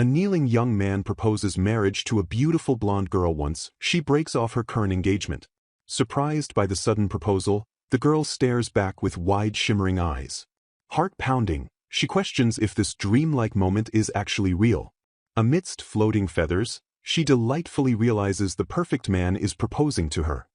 A kneeling young man proposes marriage to a beautiful blonde girl once she breaks off her current engagement. Surprised by the sudden proposal, the girl stares back with wide shimmering eyes. Heart-pounding, she questions if this dreamlike moment is actually real. Amidst floating feathers, she delightfully realizes the perfect man is proposing to her.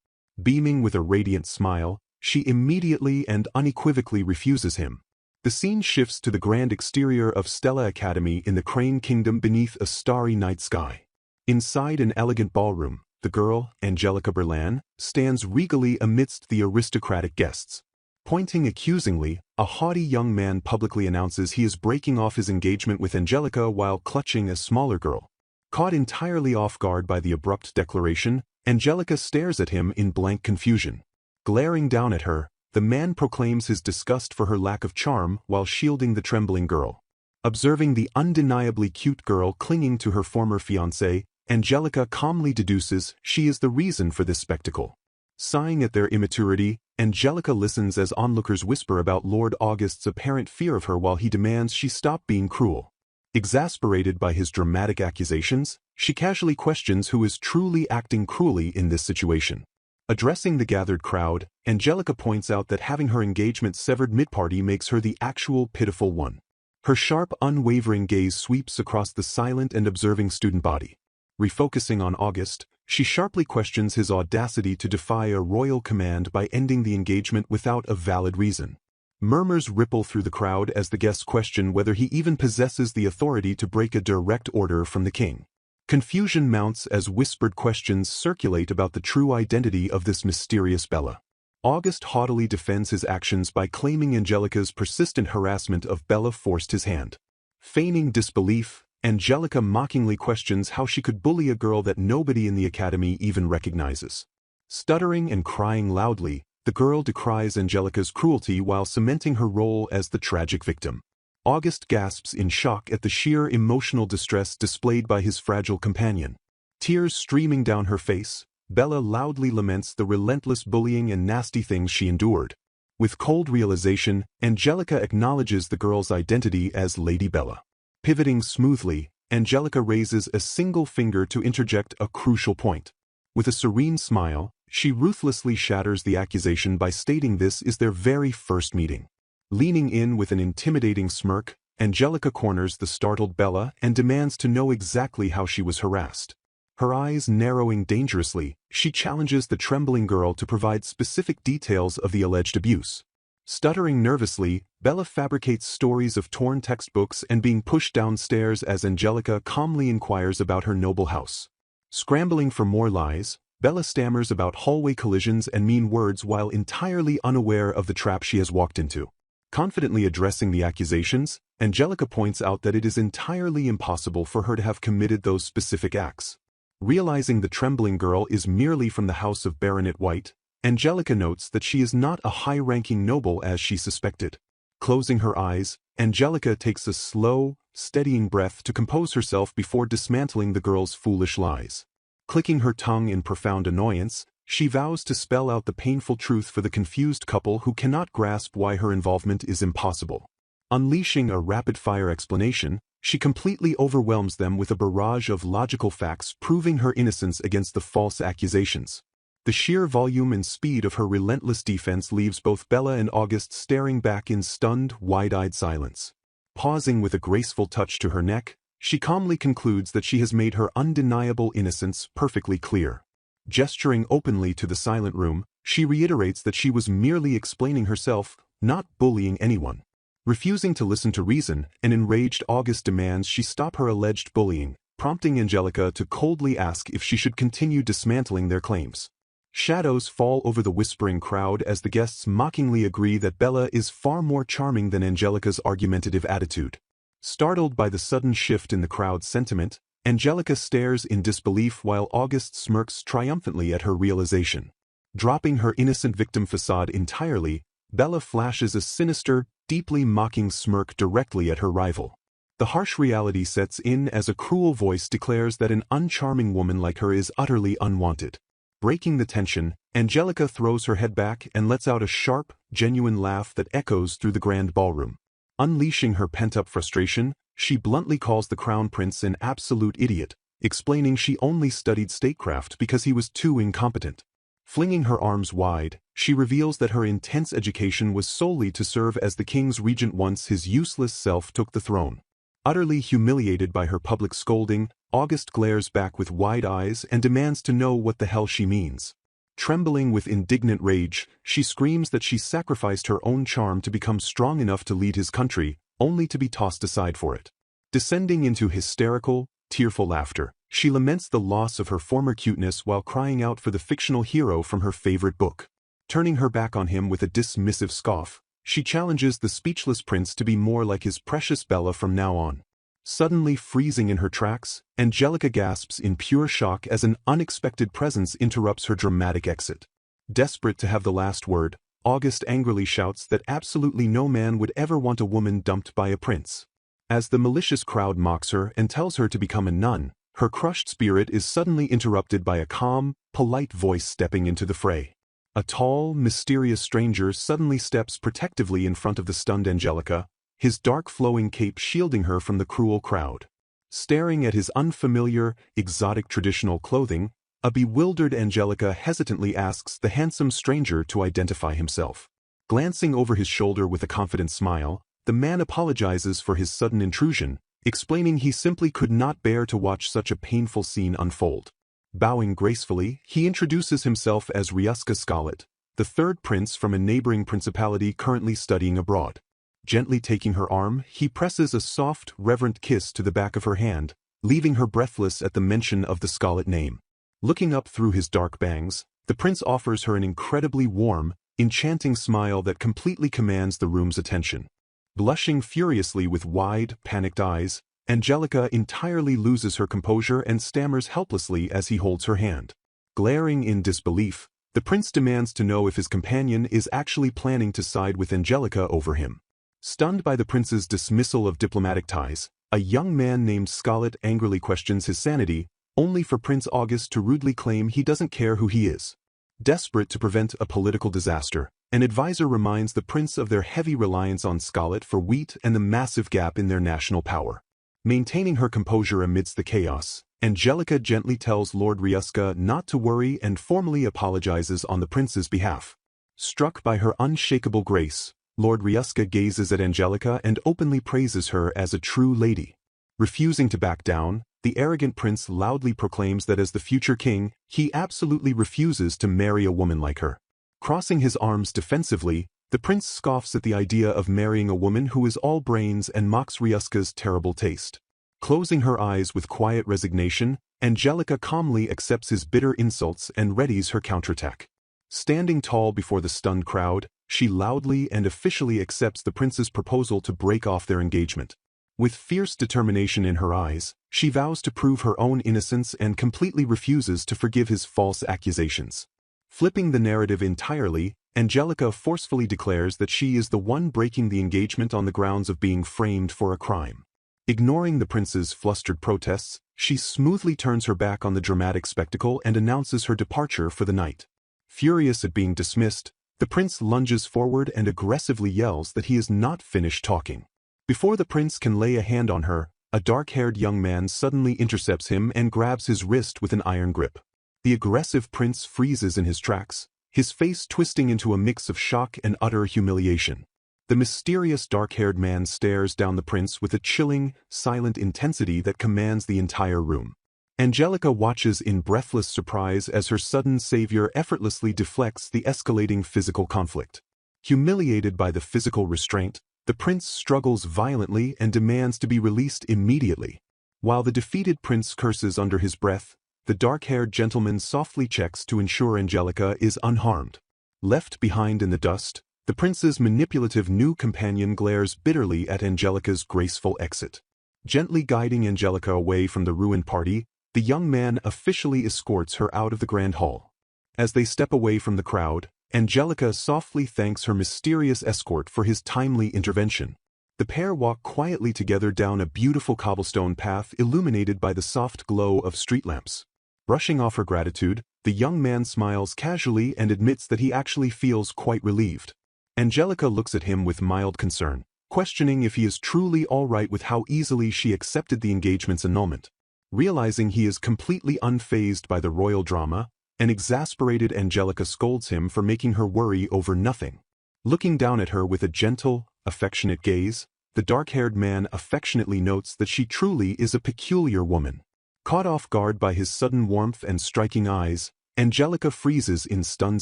Beaming with a radiant smile, she immediately and unequivocally refuses him. The scene shifts to the grand exterior of Stella Academy in the Crane Kingdom beneath a starry night sky. Inside an elegant ballroom, the girl, Angelica Berlan, stands regally amidst the aristocratic guests. Pointing accusingly, a haughty young man publicly announces he is breaking off his engagement with Angelica while clutching a smaller girl. Caught entirely off guard by the abrupt declaration, Angelica stares at him in blank confusion. Glaring down at her, the man proclaims his disgust for her lack of charm while shielding the trembling girl. Observing the undeniably cute girl clinging to her former fiancé, Angelica calmly deduces she is the reason for this spectacle. Sighing at their immaturity, Angelica listens as onlookers whisper about Lord August's apparent fear of her while he demands she stop being cruel. Exasperated by his dramatic accusations, she casually questions who is truly acting cruelly in this situation. Addressing the gathered crowd, Angelica points out that having her engagement severed mid-party makes her the actual pitiful one. Her sharp, unwavering gaze sweeps across the silent and observing student body. Refocusing on August, she sharply questions his audacity to defy a royal command by ending the engagement without a valid reason. Murmurs ripple through the crowd as the guests question whether he even possesses the authority to break a direct order from the king. Confusion mounts as whispered questions circulate about the true identity of this mysterious Bella. August haughtily defends his actions by claiming Angelica's persistent harassment of Bella forced his hand. Feigning disbelief, Angelica mockingly questions how she could bully a girl that nobody in the academy even recognizes. Stuttering and crying loudly, the girl decries Angelica's cruelty while cementing her role as the tragic victim. August gasps in shock at the sheer emotional distress displayed by his fragile companion. Tears streaming down her face, Bella loudly laments the relentless bullying and nasty things she endured. With cold realization, Angelica acknowledges the girl's identity as Lady Bella. Pivoting smoothly, Angelica raises a single finger to interject a crucial point. With a serene smile, she ruthlessly shatters the accusation by stating this is their very first meeting. Leaning in with an intimidating smirk, Angelica corners the startled Bella and demands to know exactly how she was harassed. Her eyes narrowing dangerously, she challenges the trembling girl to provide specific details of the alleged abuse. Stuttering nervously, Bella fabricates stories of torn textbooks and being pushed downstairs as Angelica calmly inquires about her noble house. Scrambling for more lies, Bella stammers about hallway collisions and mean words while entirely unaware of the trap she has walked into. Confidently addressing the accusations, Angelica points out that it is entirely impossible for her to have committed those specific acts. Realizing the trembling girl is merely from the house of Baronet White, Angelica notes that she is not a high-ranking noble as she suspected. Closing her eyes, Angelica takes a slow, steadying breath to compose herself before dismantling the girl's foolish lies. Clicking her tongue in profound annoyance, she vows to spell out the painful truth for the confused couple who cannot grasp why her involvement is impossible. Unleashing a rapid-fire explanation, she completely overwhelms them with a barrage of logical facts proving her innocence against the false accusations. The sheer volume and speed of her relentless defense leaves both Bella and August staring back in stunned, wide-eyed silence. Pausing with a graceful touch to her neck, she calmly concludes that she has made her undeniable innocence perfectly clear. Gesturing openly to the silent room, she reiterates that she was merely explaining herself, not bullying anyone. Refusing to listen to reason, an enraged August demands she stop her alleged bullying, prompting Angelica to coldly ask if she should continue dismantling their claims. Shadows fall over the whispering crowd as the guests mockingly agree that Bella is far more charming than Angelica's argumentative attitude. Startled by the sudden shift in the crowd's sentiment, Angelica stares in disbelief while August smirks triumphantly at her realization. Dropping her innocent victim facade entirely, Bella flashes a sinister, deeply mocking smirk directly at her rival. The harsh reality sets in as a cruel voice declares that an uncharming woman like her is utterly unwanted. Breaking the tension, Angelica throws her head back and lets out a sharp, genuine laugh that echoes through the grand ballroom. Unleashing her pent-up frustration, She bluntly calls the crown prince an absolute idiot, explaining she only studied statecraft because he was too incompetent. Flinging her arms wide, she reveals that her intense education was solely to serve as the king's regent once his useless self took the throne. Utterly humiliated by her public scolding, August glares back with wide eyes and demands to know what the hell she means. Trembling with indignant rage, she screams that she sacrificed her own charm to become strong enough to lead his country, only to be tossed aside for it. Descending into hysterical, tearful laughter, she laments the loss of her former cuteness while crying out for the fictional hero from her favorite book. Turning her back on him with a dismissive scoff, she challenges the speechless prince to be more like his precious Bella from now on. Suddenly freezing in her tracks, Angelica gasps in pure shock as an unexpected presence interrupts her dramatic exit. Desperate to have the last word, August angrily shouts that absolutely no man would ever want a woman dumped by a prince. As the malicious crowd mocks her and tells her to become a nun, her crushed spirit is suddenly interrupted by a calm, polite voice stepping into the fray. A tall, mysterious stranger suddenly steps protectively in front of the stunned Angelica, his dark flowing cape shielding her from the cruel crowd. Staring at his unfamiliar, exotic traditional clothing, a bewildered Angelica hesitantly asks the handsome stranger to identify himself. Glancing over his shoulder with a confident smile, the man apologizes for his sudden intrusion, explaining he simply could not bear to watch such a painful scene unfold. Bowing gracefully, he introduces himself as Ryuska Scarlet, the third prince from a neighboring principality currently studying abroad. Gently taking her arm, he presses a soft, reverent kiss to the back of her hand, leaving her breathless at the mention of the Scarlet name. Looking up through his dark bangs, the prince offers her an incredibly warm, enchanting smile that completely commands the room's attention. Blushing furiously with wide, panicked eyes, Angelica entirely loses her composure and stammers helplessly as he holds her hand. Glaring in disbelief, the prince demands to know if his companion is actually planning to side with Angelica over him. Stunned by the prince's dismissal of diplomatic ties, a young man named Scarlet angrily questions his sanity, only for Prince August to rudely claim he doesn't care who he is. Desperate to prevent a political disaster, an advisor reminds the prince of their heavy reliance on Scarlet for wheat and the massive gap in their national power. Maintaining her composure amidst the chaos, Angelica gently tells Lord Ryuska not to worry and formally apologizes on the prince's behalf. Struck by her unshakable grace, Lord Ryuska gazes at Angelica and openly praises her as a true lady. Refusing to back down, the arrogant prince loudly proclaims that as the future king, he absolutely refuses to marry a woman like her. Crossing his arms defensively, the prince scoffs at the idea of marrying a woman who is all brains and mocks Ryuska's terrible taste. Closing her eyes with quiet resignation, Angelica calmly accepts his bitter insults and readies her counterattack. Standing tall before the stunned crowd, she loudly and officially accepts the prince's proposal to break off their engagement. With fierce determination in her eyes, she vows to prove her own innocence and completely refuses to forgive his false accusations. Flipping the narrative entirely, Angelica forcefully declares that she is the one breaking the engagement on the grounds of being framed for a crime. Ignoring the prince's flustered protests, she smoothly turns her back on the dramatic spectacle and announces her departure for the night. Furious at being dismissed, the prince lunges forward and aggressively yells that he is not finished talking. Before the prince can lay a hand on her, a dark-haired young man suddenly intercepts him and grabs his wrist with an iron grip. The aggressive prince freezes in his tracks, his face twisting into a mix of shock and utter humiliation. The mysterious dark-haired man stares down the prince with a chilling, silent intensity that commands the entire room. Angelica watches in breathless surprise as her sudden savior effortlessly deflects the escalating physical conflict. Humiliated by the physical restraint, the prince struggles violently and demands to be released immediately. While the defeated prince curses under his breath, the dark-haired gentleman softly checks to ensure Angelica is unharmed. Left behind in the dust, the prince's manipulative new companion glares bitterly at Angelica's graceful exit. Gently guiding Angelica away from the ruined party, the young man officially escorts her out of the grand hall. As they step away from the crowd, Angelica softly thanks her mysterious escort for his timely intervention. The pair walk quietly together down a beautiful cobblestone path illuminated by the soft glow of street lamps. Brushing off her gratitude, the young man smiles casually and admits that he actually feels quite relieved. Angelica looks at him with mild concern, questioning if he is truly all right with how easily she accepted the engagement's annulment. Realizing he is completely unfazed by the royal drama, an exasperated Angelica scolds him for making her worry over nothing. Looking down at her with a gentle, affectionate gaze, the dark-haired man affectionately notes that she truly is a peculiar woman. Caught off guard by his sudden warmth and striking eyes, Angelica freezes in stunned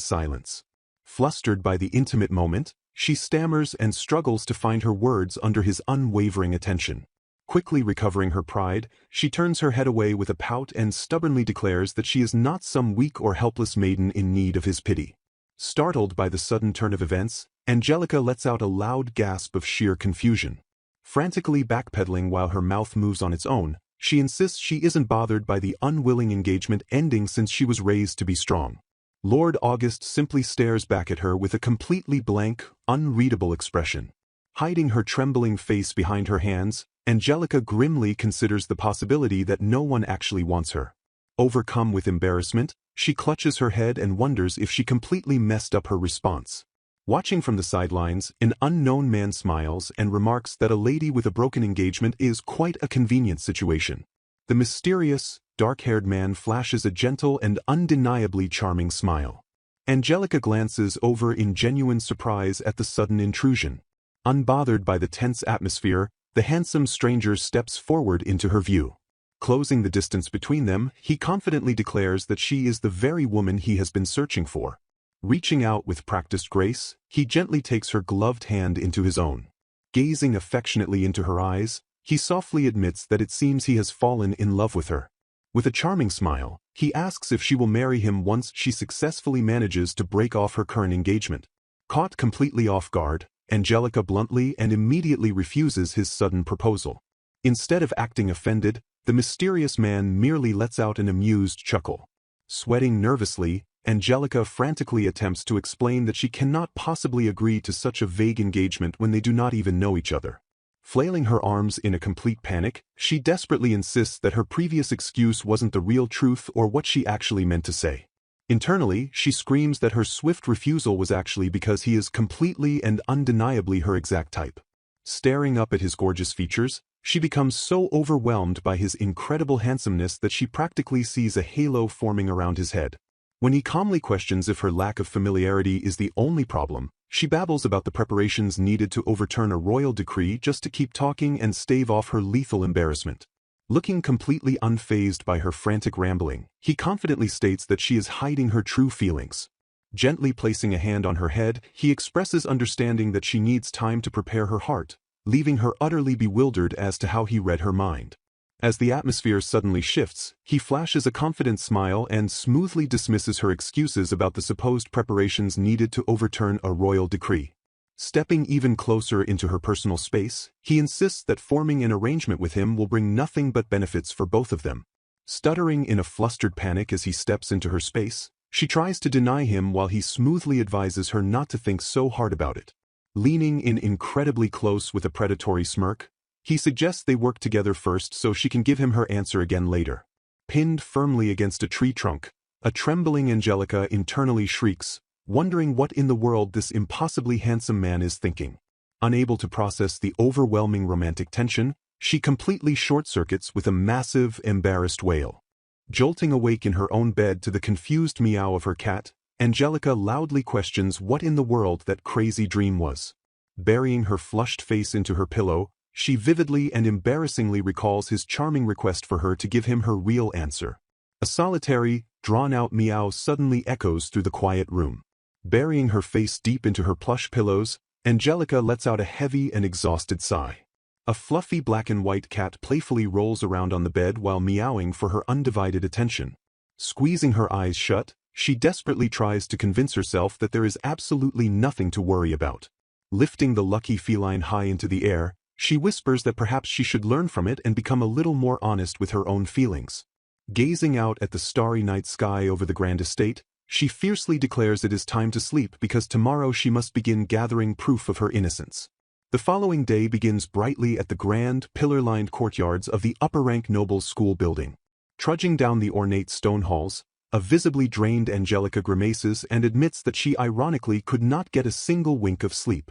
silence. Flustered by the intimate moment, she stammers and struggles to find her words under his unwavering attention. Quickly recovering her pride, she turns her head away with a pout and stubbornly declares that she is not some weak or helpless maiden in need of his pity. Startled by the sudden turn of events, Angelica lets out a loud gasp of sheer confusion. Frantically backpedaling while her mouth moves on its own, she insists she isn't bothered by the unwilling engagement ending since she was raised to be strong. Lord August simply stares back at her with a completely blank, unreadable expression. Hiding her trembling face behind her hands, Angelica grimly considers the possibility that no one actually wants her. Overcome with embarrassment, she clutches her head and wonders if she completely messed up her response. Watching from the sidelines, an unknown man smiles and remarks that a lady with a broken engagement is quite a convenient situation. The mysterious, dark-haired man flashes a gentle and undeniably charming smile. Angelica glances over in genuine surprise at the sudden intrusion. Unbothered by the tense atmosphere, the handsome stranger steps forward into her view. Closing the distance between them, he confidently declares that she is the very woman he has been searching for. Reaching out with practiced grace, he gently takes her gloved hand into his own. Gazing affectionately into her eyes, he softly admits that it seems he has fallen in love with her. With a charming smile, he asks if she will marry him once she successfully manages to break off her current engagement. Caught completely off guard, Angelica bluntly and immediately refuses his sudden proposal. Instead of acting offended, the mysterious man merely lets out an amused chuckle. Sweating nervously, Angelica frantically attempts to explain that she cannot possibly agree to such a vague engagement when they do not even know each other. Flailing her arms in a complete panic, she desperately insists that her previous excuse wasn't the real truth or what she actually meant to say. Internally, she screams that her swift refusal was actually because he is completely and undeniably her exact type. Staring up at his gorgeous features, she becomes so overwhelmed by his incredible handsomeness that she practically sees a halo forming around his head. When he calmly questions if her lack of familiarity is the only problem, she babbles about the preparations needed to overturn a royal decree just to keep talking and stave off her lethal embarrassment. Looking completely unfazed by her frantic rambling, he confidently states that she is hiding her true feelings. Gently placing a hand on her head, he expresses understanding that she needs time to prepare her heart, leaving her utterly bewildered as to how he read her mind. As the atmosphere suddenly shifts, he flashes a confident smile and smoothly dismisses her excuses about the supposed preparations needed to overturn a royal decree. Stepping even closer into her personal space, he insists that forming an arrangement with him will bring nothing but benefits for both of them. Stuttering in a flustered panic as he steps into her space, she tries to deny him while he smoothly advises her not to think so hard about it. Leaning in incredibly close with a predatory smirk, he suggests they work together first so she can give him her answer again later. Pinned firmly against a tree trunk, a trembling Angelica internally shrieks, wondering what in the world this impossibly handsome man is thinking. Unable to process the overwhelming romantic tension, she completely short-circuits with a massive, embarrassed wail. Jolting awake in her own bed to the confused meow of her cat, Angelica loudly questions what in the world that crazy dream was. Burying her flushed face into her pillow, she vividly and embarrassingly recalls his charming request for her to give him her real answer. A solitary, drawn-out meow suddenly echoes through the quiet room. Burying her face deep into her plush pillows, Angelica lets out a heavy and exhausted sigh. A fluffy black and white cat playfully rolls around on the bed while meowing for her undivided attention. Squeezing her eyes shut, she desperately tries to convince herself that there is absolutely nothing to worry about. Lifting the lucky feline high into the air, she whispers that perhaps she should learn from it and become a little more honest with her own feelings. Gazing out at the starry night sky over the grand estate, she fiercely declares it is time to sleep because tomorrow she must begin gathering proof of her innocence. The following day begins brightly at the grand, pillar-lined courtyards of the upper-rank nobles' school building. Trudging down the ornate stone halls, a visibly drained Angelica grimaces and admits that she ironically could not get a single wink of sleep.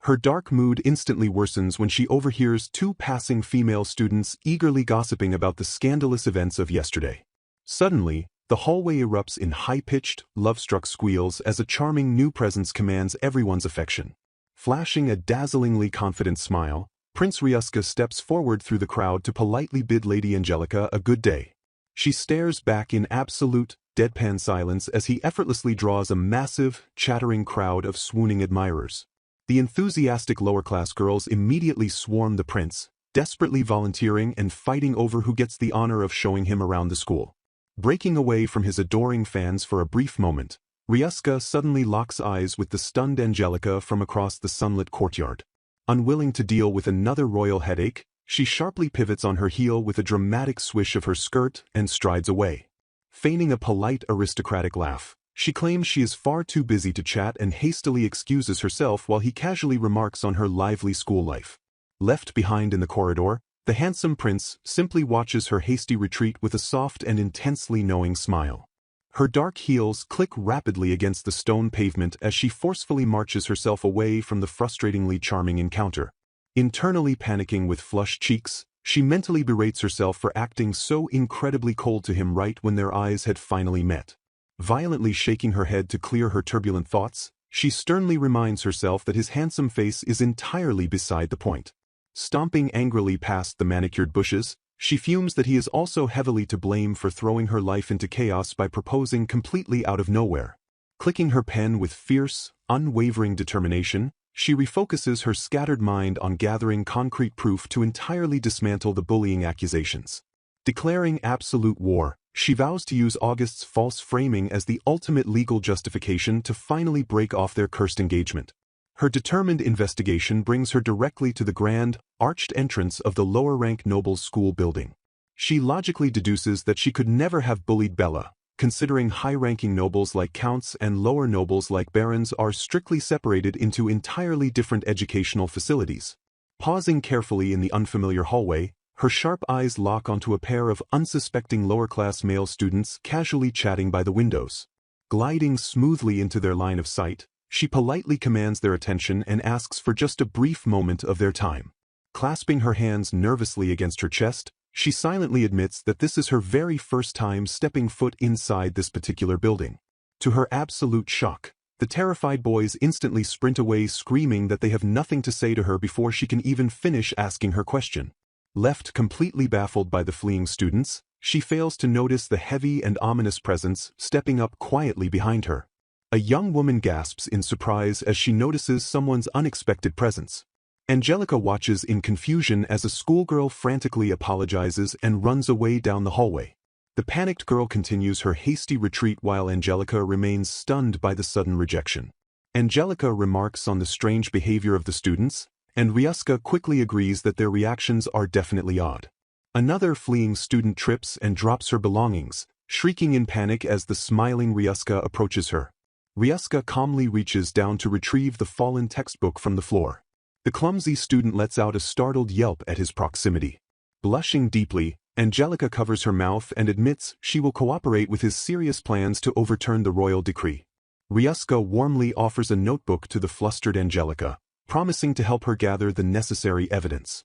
Her dark mood instantly worsens when she overhears two passing female students eagerly gossiping about the scandalous events of yesterday. Suddenly, the hallway erupts in high-pitched, love-struck squeals as a charming new presence commands everyone's affection. Flashing a dazzlingly confident smile, Prince Ryuska steps forward through the crowd to politely bid Lady Angelica a good day. She stares back in absolute, deadpan silence as he effortlessly draws a massive, chattering crowd of swooning admirers. The enthusiastic lower-class girls immediately swarm the prince, desperately volunteering and fighting over who gets the honor of showing him around the school. Breaking away from his adoring fans for a brief moment, Ryuska suddenly locks eyes with the stunned Angelica from across the sunlit courtyard. Unwilling to deal with another royal headache, she sharply pivots on her heel with a dramatic swish of her skirt and strides away. Feigning a polite aristocratic laugh, she claims she is far too busy to chat and hastily excuses herself while he casually remarks on her lively school life. Left behind in the corridor, the handsome prince simply watches her hasty retreat with a soft and intensely knowing smile. Her dark heels click rapidly against the stone pavement as she forcefully marches herself away from the frustratingly charming encounter. Internally panicking with flushed cheeks, she mentally berates herself for acting so incredibly cold to him right when their eyes had finally met. Violently shaking her head to clear her turbulent thoughts, she sternly reminds herself that his handsome face is entirely beside the point. Stomping angrily past the manicured bushes, she fumes that he is also heavily to blame for throwing her life into chaos by proposing completely out of nowhere. Clicking her pen with fierce, unwavering determination, she refocuses her scattered mind on gathering concrete proof to entirely dismantle the bullying accusations. Declaring absolute war, she vows to use August's false framing as the ultimate legal justification to finally break off their cursed engagement. Her determined investigation brings her directly to the grand, arched entrance of the lower-rank nobles' school building. She logically deduces that she could never have bullied Bella, considering high-ranking nobles like counts and lower nobles like barons are strictly separated into entirely different educational facilities. Pausing carefully in the unfamiliar hallway, her sharp eyes lock onto a pair of unsuspecting lower-class male students casually chatting by the windows. Gliding smoothly into their line of sight, she politely commands their attention and asks for just a brief moment of their time. Clasping her hands nervously against her chest, she silently admits that this is her very first time stepping foot inside this particular building. To her absolute shock, the terrified boys instantly sprint away screaming that they have nothing to say to her before she can even finish asking her question. Left completely baffled by the fleeing students, she fails to notice the heavy and ominous presence stepping up quietly behind her. A young woman gasps in surprise as she notices someone's unexpected presence. Angelica watches in confusion as a schoolgirl frantically apologizes and runs away down the hallway. The panicked girl continues her hasty retreat while Angelica remains stunned by the sudden rejection. Angelica remarks on the strange behavior of the students, and Ryuska quickly agrees that their reactions are definitely odd. Another fleeing student trips and drops her belongings, shrieking in panic as the smiling Ryuska approaches her. Ryuska calmly reaches down to retrieve the fallen textbook from the floor. The clumsy student lets out a startled yelp at his proximity. Blushing deeply, Angelica covers her mouth and admits she will cooperate with his serious plans to overturn the royal decree. Ryuska warmly offers a notebook to the flustered Angelica, promising to help her gather the necessary evidence.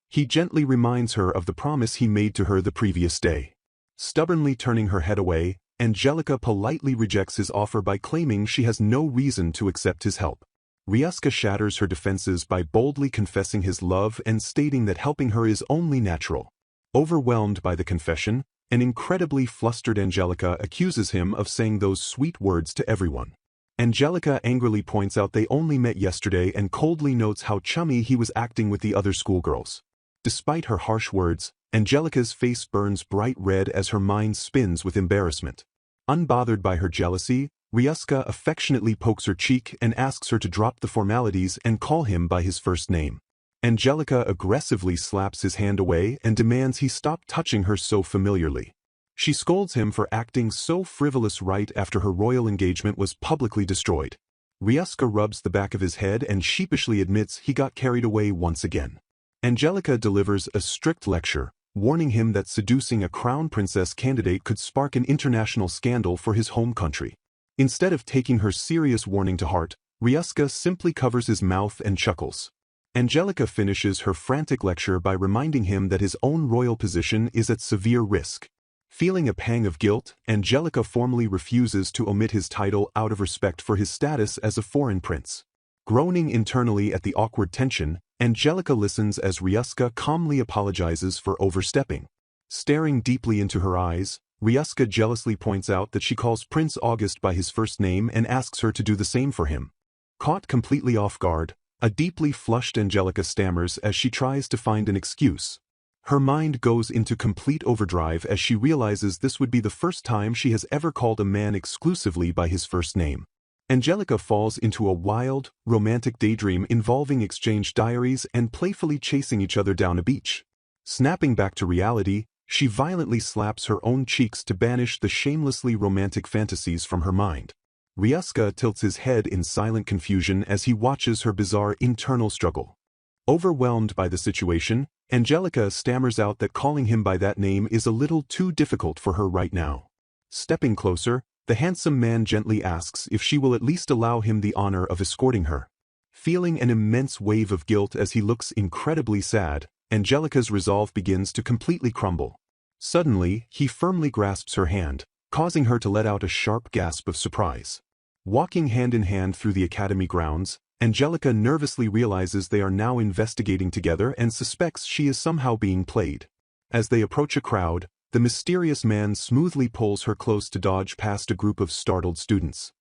He gently reminds her of the promise he made to her the previous day. Stubbornly turning her head away, Angelica politely rejects his offer by claiming she has no reason to accept his help. Ryuska shatters her defenses by boldly confessing his love and stating that helping her is only natural. Overwhelmed by the confession, an incredibly flustered Angelica accuses him of saying those sweet words to everyone. Angelica angrily points out they only met yesterday and coldly notes how chummy he was acting with the other schoolgirls. Despite her harsh words, Angelica's face burns bright red as her mind spins with embarrassment. Unbothered by her jealousy, Ryuska affectionately pokes her cheek and asks her to drop the formalities and call him by his first name. Angelica aggressively slaps his hand away and demands he stop touching her so familiarly. She scolds him for acting so frivolous right after her royal engagement was publicly destroyed. Ryuska rubs the back of his head and sheepishly admits he got carried away once again. Angelica delivers a strict lecture, warning him that seducing a crown princess candidate could spark an international scandal for his home country. Instead of taking her serious warning to heart, Ryuska simply covers his mouth and chuckles. Angelica finishes her frantic lecture by reminding him that his own royal position is at severe risk. Feeling a pang of guilt, Angelica formally refuses to omit his title out of respect for his status as a foreign prince. Groaning internally at the awkward tension, Angelica listens as Ryuska calmly apologizes for overstepping. Staring deeply into her eyes, Ryuska jealously points out that she calls Prince August by his first name and asks her to do the same for him. Caught completely off guard, a deeply flushed Angelica stammers as she tries to find an excuse. Her mind goes into complete overdrive as she realizes this would be the first time she has ever called a man exclusively by his first name. Angelica falls into a wild, romantic daydream involving exchanged diaries and playfully chasing each other down a beach. Snapping back to reality, she violently slaps her own cheeks to banish the shamelessly romantic fantasies from her mind. Ryuska tilts his head in silent confusion as he watches her bizarre internal struggle. Overwhelmed by the situation, Angelica stammers out that calling him by that name is a little too difficult for her right now. Stepping closer, the handsome man gently asks if she will at least allow him the honor of escorting her. Feeling an immense wave of guilt as he looks incredibly sad, Angelica's resolve begins to completely crumble. Suddenly, he firmly grasps her hand, causing her to let out a sharp gasp of surprise. Walking hand in hand through the academy grounds, Angelica nervously realizes they are now investigating together and suspects she is somehow being played. As they approach a crowd, the mysterious man smoothly pulls her close to dodge past a group of startled students.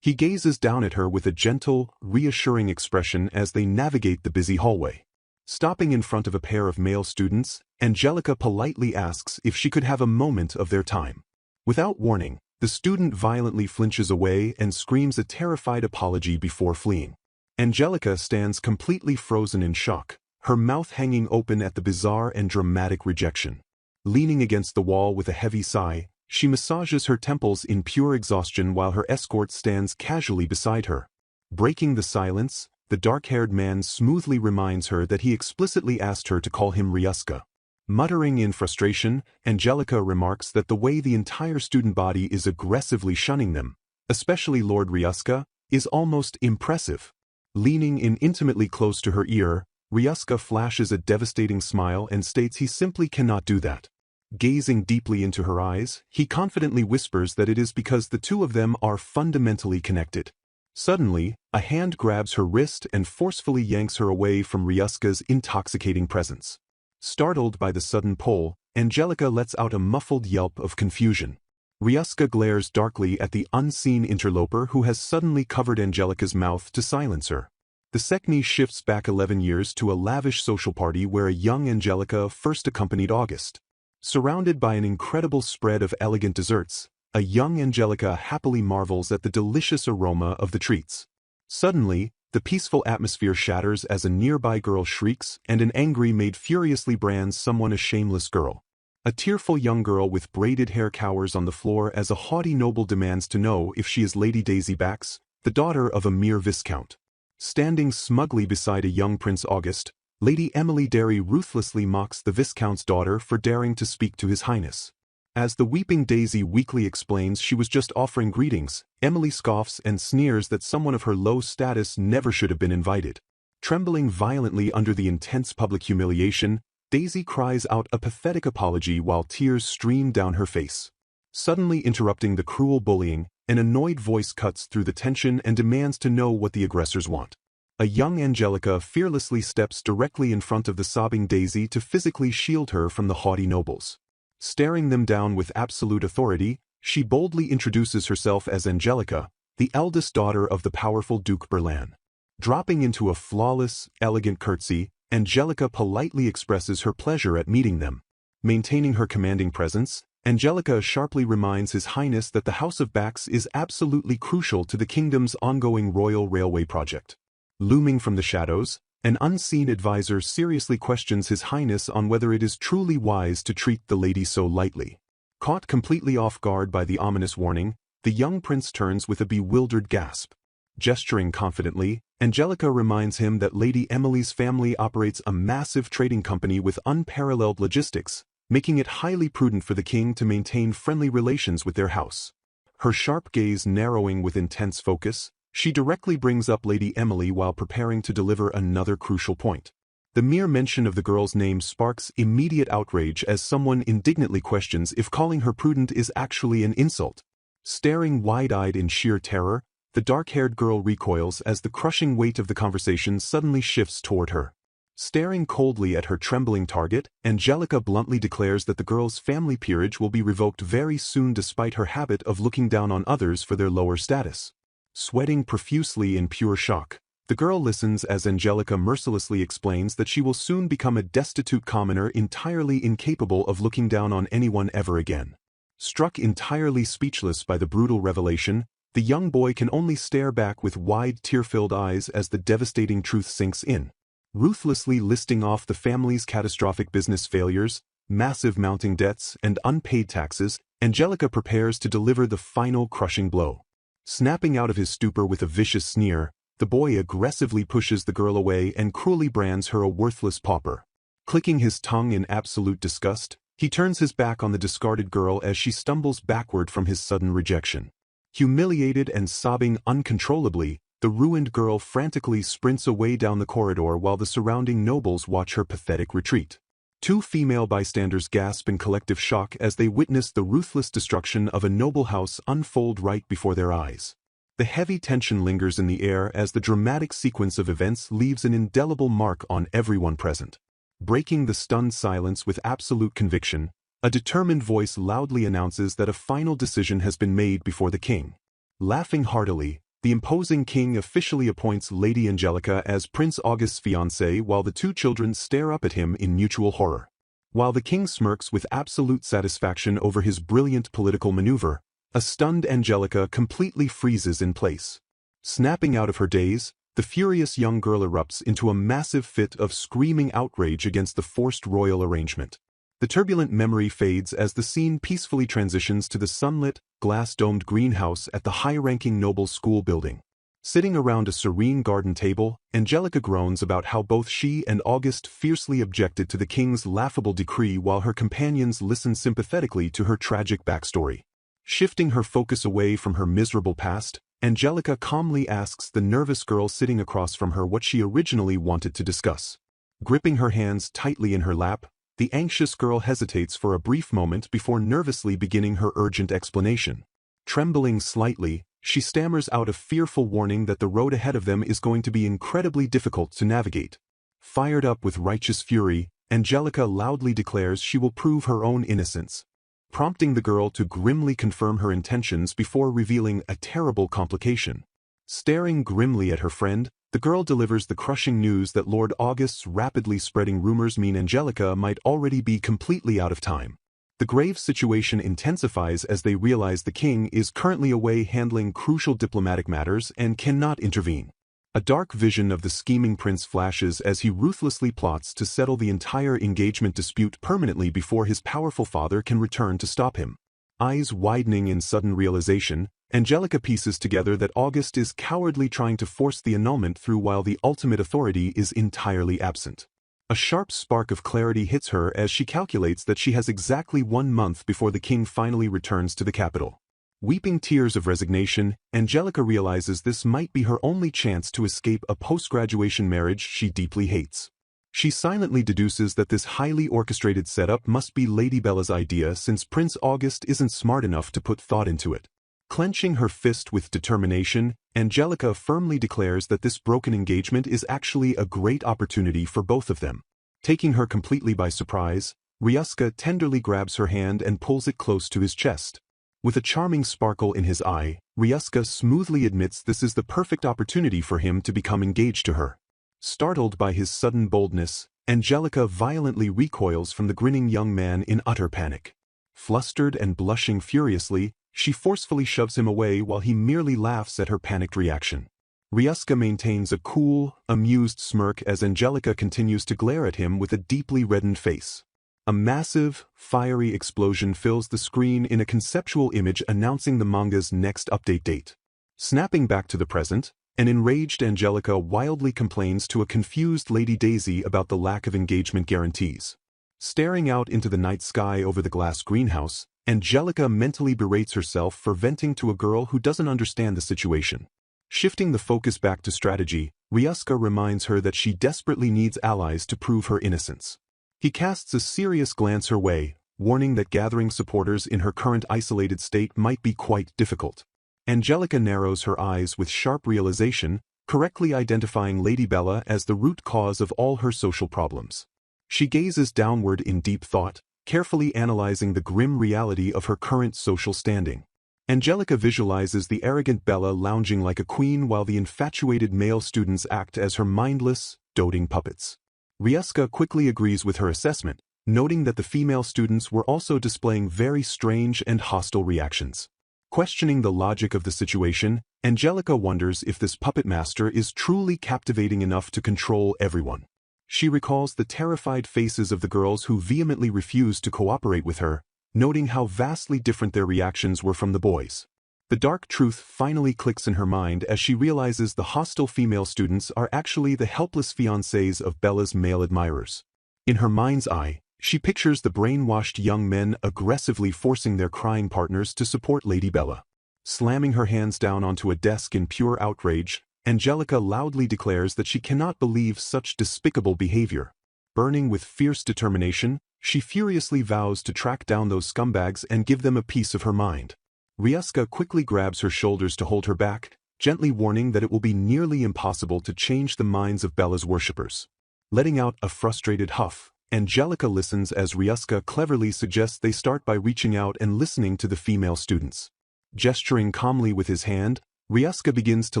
He gazes down at her with a gentle, reassuring expression as they navigate the busy hallway. Stopping in front of a pair of male students, Angelica politely asks if she could have a moment of their time. Without warning, the student violently flinches away and screams a terrified apology before fleeing. Angelica stands completely frozen in shock, her mouth hanging open at the bizarre and dramatic rejection. Leaning against the wall with a heavy sigh, she massages her temples in pure exhaustion while her escort stands casually beside her. Breaking the silence, the dark-haired man smoothly reminds her that he explicitly asked her to call him Ryuska. Muttering in frustration, Angelica remarks that the way the entire student body is aggressively shunning them, especially Lord Ryuska, is almost impressive. Leaning in intimately close to her ear, Ryuska flashes a devastating smile and states he simply cannot do that. Gazing deeply into her eyes, he confidently whispers that it is because the two of them are fundamentally connected. Suddenly, a hand grabs her wrist and forcefully yanks her away from Ryuska's intoxicating presence. Startled by the sudden pull, Angelica lets out a muffled yelp of confusion. Ryuska glares darkly at the unseen interloper who has suddenly covered Angelica's mouth to silence her. The scene shifts back 11 years to a lavish social party where a young Angelica first accompanied August. Surrounded by an incredible spread of elegant desserts, a young Angelica happily marvels at the delicious aroma of the treats. Suddenly, the peaceful atmosphere shatters as a nearby girl shrieks and an angry maid furiously brands someone a shameless girl. A tearful young girl with braided hair cowers on the floor as a haughty noble demands to know if she is Lady Daisy Bax, the daughter of a mere viscount. Standing smugly beside a young Prince August, Lady Emily Derry ruthlessly mocks the viscount's daughter for daring to speak to his highness. As the weeping Daisy weakly explains she was just offering greetings, Emily scoffs and sneers that someone of her low status never should have been invited. Trembling violently under the intense public humiliation, Daisy cries out a pathetic apology while tears stream down her face. Suddenly interrupting the cruel bullying, an annoyed voice cuts through the tension and demands to know what the aggressors want. A young Angelica fearlessly steps directly in front of the sobbing Daisy to physically shield her from the haughty nobles. Staring them down with absolute authority, she boldly introduces herself as Angelica, the eldest daughter of the powerful Duke Berlan. Dropping into a flawless, elegant curtsy, Angelica politely expresses her pleasure at meeting them. Maintaining her commanding presence, Angelica sharply reminds His Highness that the House of Bax is absolutely crucial to the kingdom's ongoing royal railway project. Looming from the shadows, an unseen advisor seriously questions His Highness on whether it is truly wise to treat the lady so lightly. Caught completely off guard by the ominous warning, the young prince turns with a bewildered gasp. Gesturing confidently, Angelica reminds him that Lady Emily's family operates a massive trading company with unparalleled logistics, making it highly prudent for the king to maintain friendly relations with their house. Her sharp gaze narrowing with intense focus, She directly brings up Lady Emily while preparing to deliver another crucial point. The mere mention of the girl's name sparks immediate outrage as someone indignantly questions if calling her prudent is actually an insult. Staring wide-eyed in sheer terror, the dark-haired girl recoils as the crushing weight of the conversation suddenly shifts toward her. Staring coldly at her trembling target, Angelica bluntly declares that the girl's family peerage will be revoked very soon despite her habit of looking down on others for their lower status. Sweating profusely in pure shock, the girl listens as Angelica mercilessly explains that she will soon become a destitute commoner entirely incapable of looking down on anyone ever again. Struck entirely speechless by the brutal revelation, the young boy can only stare back with wide tear-filled eyes as the devastating truth sinks in. Ruthlessly listing off the family's catastrophic business failures, massive mounting debts, and unpaid taxes, Angelica prepares to deliver the final crushing blow. Snapping out of his stupor with a vicious sneer, the boy aggressively pushes the girl away and cruelly brands her a worthless pauper. Clicking his tongue in absolute disgust, he turns his back on the discarded girl as she stumbles backward from his sudden rejection. Humiliated and sobbing uncontrollably, the ruined girl frantically sprints away down the corridor while the surrounding nobles watch her pathetic retreat. Two female bystanders gasp in collective shock as they witness the ruthless destruction of a noble house unfold right before their eyes. The heavy tension lingers in the air as the dramatic sequence of events leaves an indelible mark on everyone present. Breaking the stunned silence with absolute conviction, a determined voice loudly announces that a final decision has been made before the king. Laughing heartily, the imposing king officially appoints Lady Angelica as Prince August's fiancée while the two children stare up at him in mutual horror. While the king smirks with absolute satisfaction over his brilliant political maneuver, a stunned Angelica completely freezes in place. Snapping out of her daze, the furious young girl erupts into a massive fit of screaming outrage against the forced royal arrangement. The turbulent memory fades as the scene peacefully transitions to the sunlit, glass-domed greenhouse at the high-ranking noble school building. Sitting around a serene garden table, Angelica groans about how both she and August fiercely objected to the king's laughable decree while her companions listen sympathetically to her tragic backstory. Shifting her focus away from her miserable past, Angelica calmly asks the nervous girl sitting across from her what she originally wanted to discuss. Gripping her hands tightly in her lap, the anxious girl hesitates for a brief moment before nervously beginning her urgent explanation. Trembling slightly, she stammers out a fearful warning that the road ahead of them is going to be incredibly difficult to navigate. Fired up with righteous fury, Angelica loudly declares she will prove her own innocence, prompting the girl to grimly confirm her intentions before revealing a terrible complication. Staring grimly at her friend, the girl delivers the crushing news that Lord August's rapidly spreading rumors mean Angelica might already be completely out of time. The grave situation intensifies as they realize the king is currently away handling crucial diplomatic matters and cannot intervene. A dark vision of the scheming prince flashes as he ruthlessly plots to settle the entire engagement dispute permanently before his powerful father can return to stop him. Eyes widening in sudden realization, Angelica pieces together that August is cowardly trying to force the annulment through while the ultimate authority is entirely absent. A sharp spark of clarity hits her as she calculates that she has exactly 1 month before the king finally returns to the capital. Weeping tears of resignation, Angelica realizes this might be her only chance to escape a post-graduation marriage she deeply hates. She silently deduces that this highly orchestrated setup must be Lady Bella's idea since Prince August isn't smart enough to put thought into it. Clenching her fist with determination, Angelica firmly declares that this broken engagement is actually a great opportunity for both of them. Taking her completely by surprise, Ryusuke tenderly grabs her hand and pulls it close to his chest. With a charming sparkle in his eye, Ryusuke smoothly admits this is the perfect opportunity for him to become engaged to her. Startled by his sudden boldness, Angelica violently recoils from the grinning young man in utter panic. Flustered and blushing furiously, she forcefully shoves him away while he merely laughs at her panicked reaction. Ryusuke maintains a cool, amused smirk as Angelica continues to glare at him with a deeply reddened face. A massive, fiery explosion fills the screen in a conceptual image announcing the manga's next update date. Snapping back to the present, an enraged Angelica wildly complains to a confused Lady Daisy about the lack of engagement guarantees. Staring out into the night sky over the glass greenhouse, Angelica mentally berates herself for venting to a girl who doesn't understand the situation. Shifting the focus back to strategy, Ryusuke reminds her that she desperately needs allies to prove her innocence. He casts a serious glance her way, warning that gathering supporters in her current isolated state might be quite difficult. Angelica narrows her eyes with sharp realization, correctly identifying Lady Bella as the root cause of all her social problems. She gazes downward in deep thought, carefully analyzing the grim reality of her current social standing. Angelica visualizes the arrogant Bella lounging like a queen while the infatuated male students act as her mindless, doting puppets. Ryusuke quickly agrees with her assessment, noting that the female students were also displaying very strange and hostile reactions. Questioning the logic of the situation, Angelica wonders if this puppet master is truly captivating enough to control everyone. She recalls the terrified faces of the girls who vehemently refused to cooperate with her, noting how vastly different their reactions were from the boys. The dark truth finally clicks in her mind as she realizes the hostile female students are actually the helpless fiancés of Bella's male admirers. In her mind's eye, she pictures the brainwashed young men aggressively forcing their crying partners to support Lady Bella. Slamming her hands down onto a desk in pure outrage, Angelica loudly declares that she cannot believe such despicable behavior. Burning with fierce determination, she furiously vows to track down those scumbags and give them a piece of her mind. Ryusuke quickly grabs her shoulders to hold her back, gently warning that it will be nearly impossible to change the minds of Bella's worshippers. Letting out a frustrated huff, Angelica listens as Ryusuke cleverly suggests they start by reaching out and listening to the female students. Gesturing calmly with his hand, Ryusuke begins to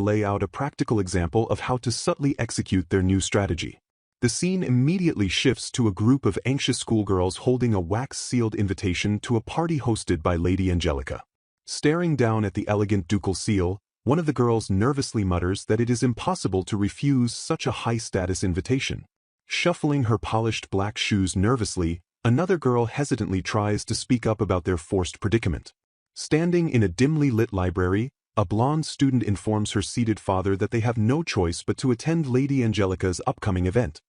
lay out a practical example of how to subtly execute their new strategy. The scene immediately shifts to a group of anxious schoolgirls holding a wax-sealed invitation to a party hosted by Lady Angelica. Staring down at the elegant ducal seal, one of the girls nervously mutters that it is impossible to refuse such a high-status invitation. Shuffling her polished black shoes nervously, another girl hesitantly tries to speak up about their forced predicament. Standing in a dimly lit library, a blonde student informs her seated father that they have no choice but to attend Lady Angelica's upcoming event.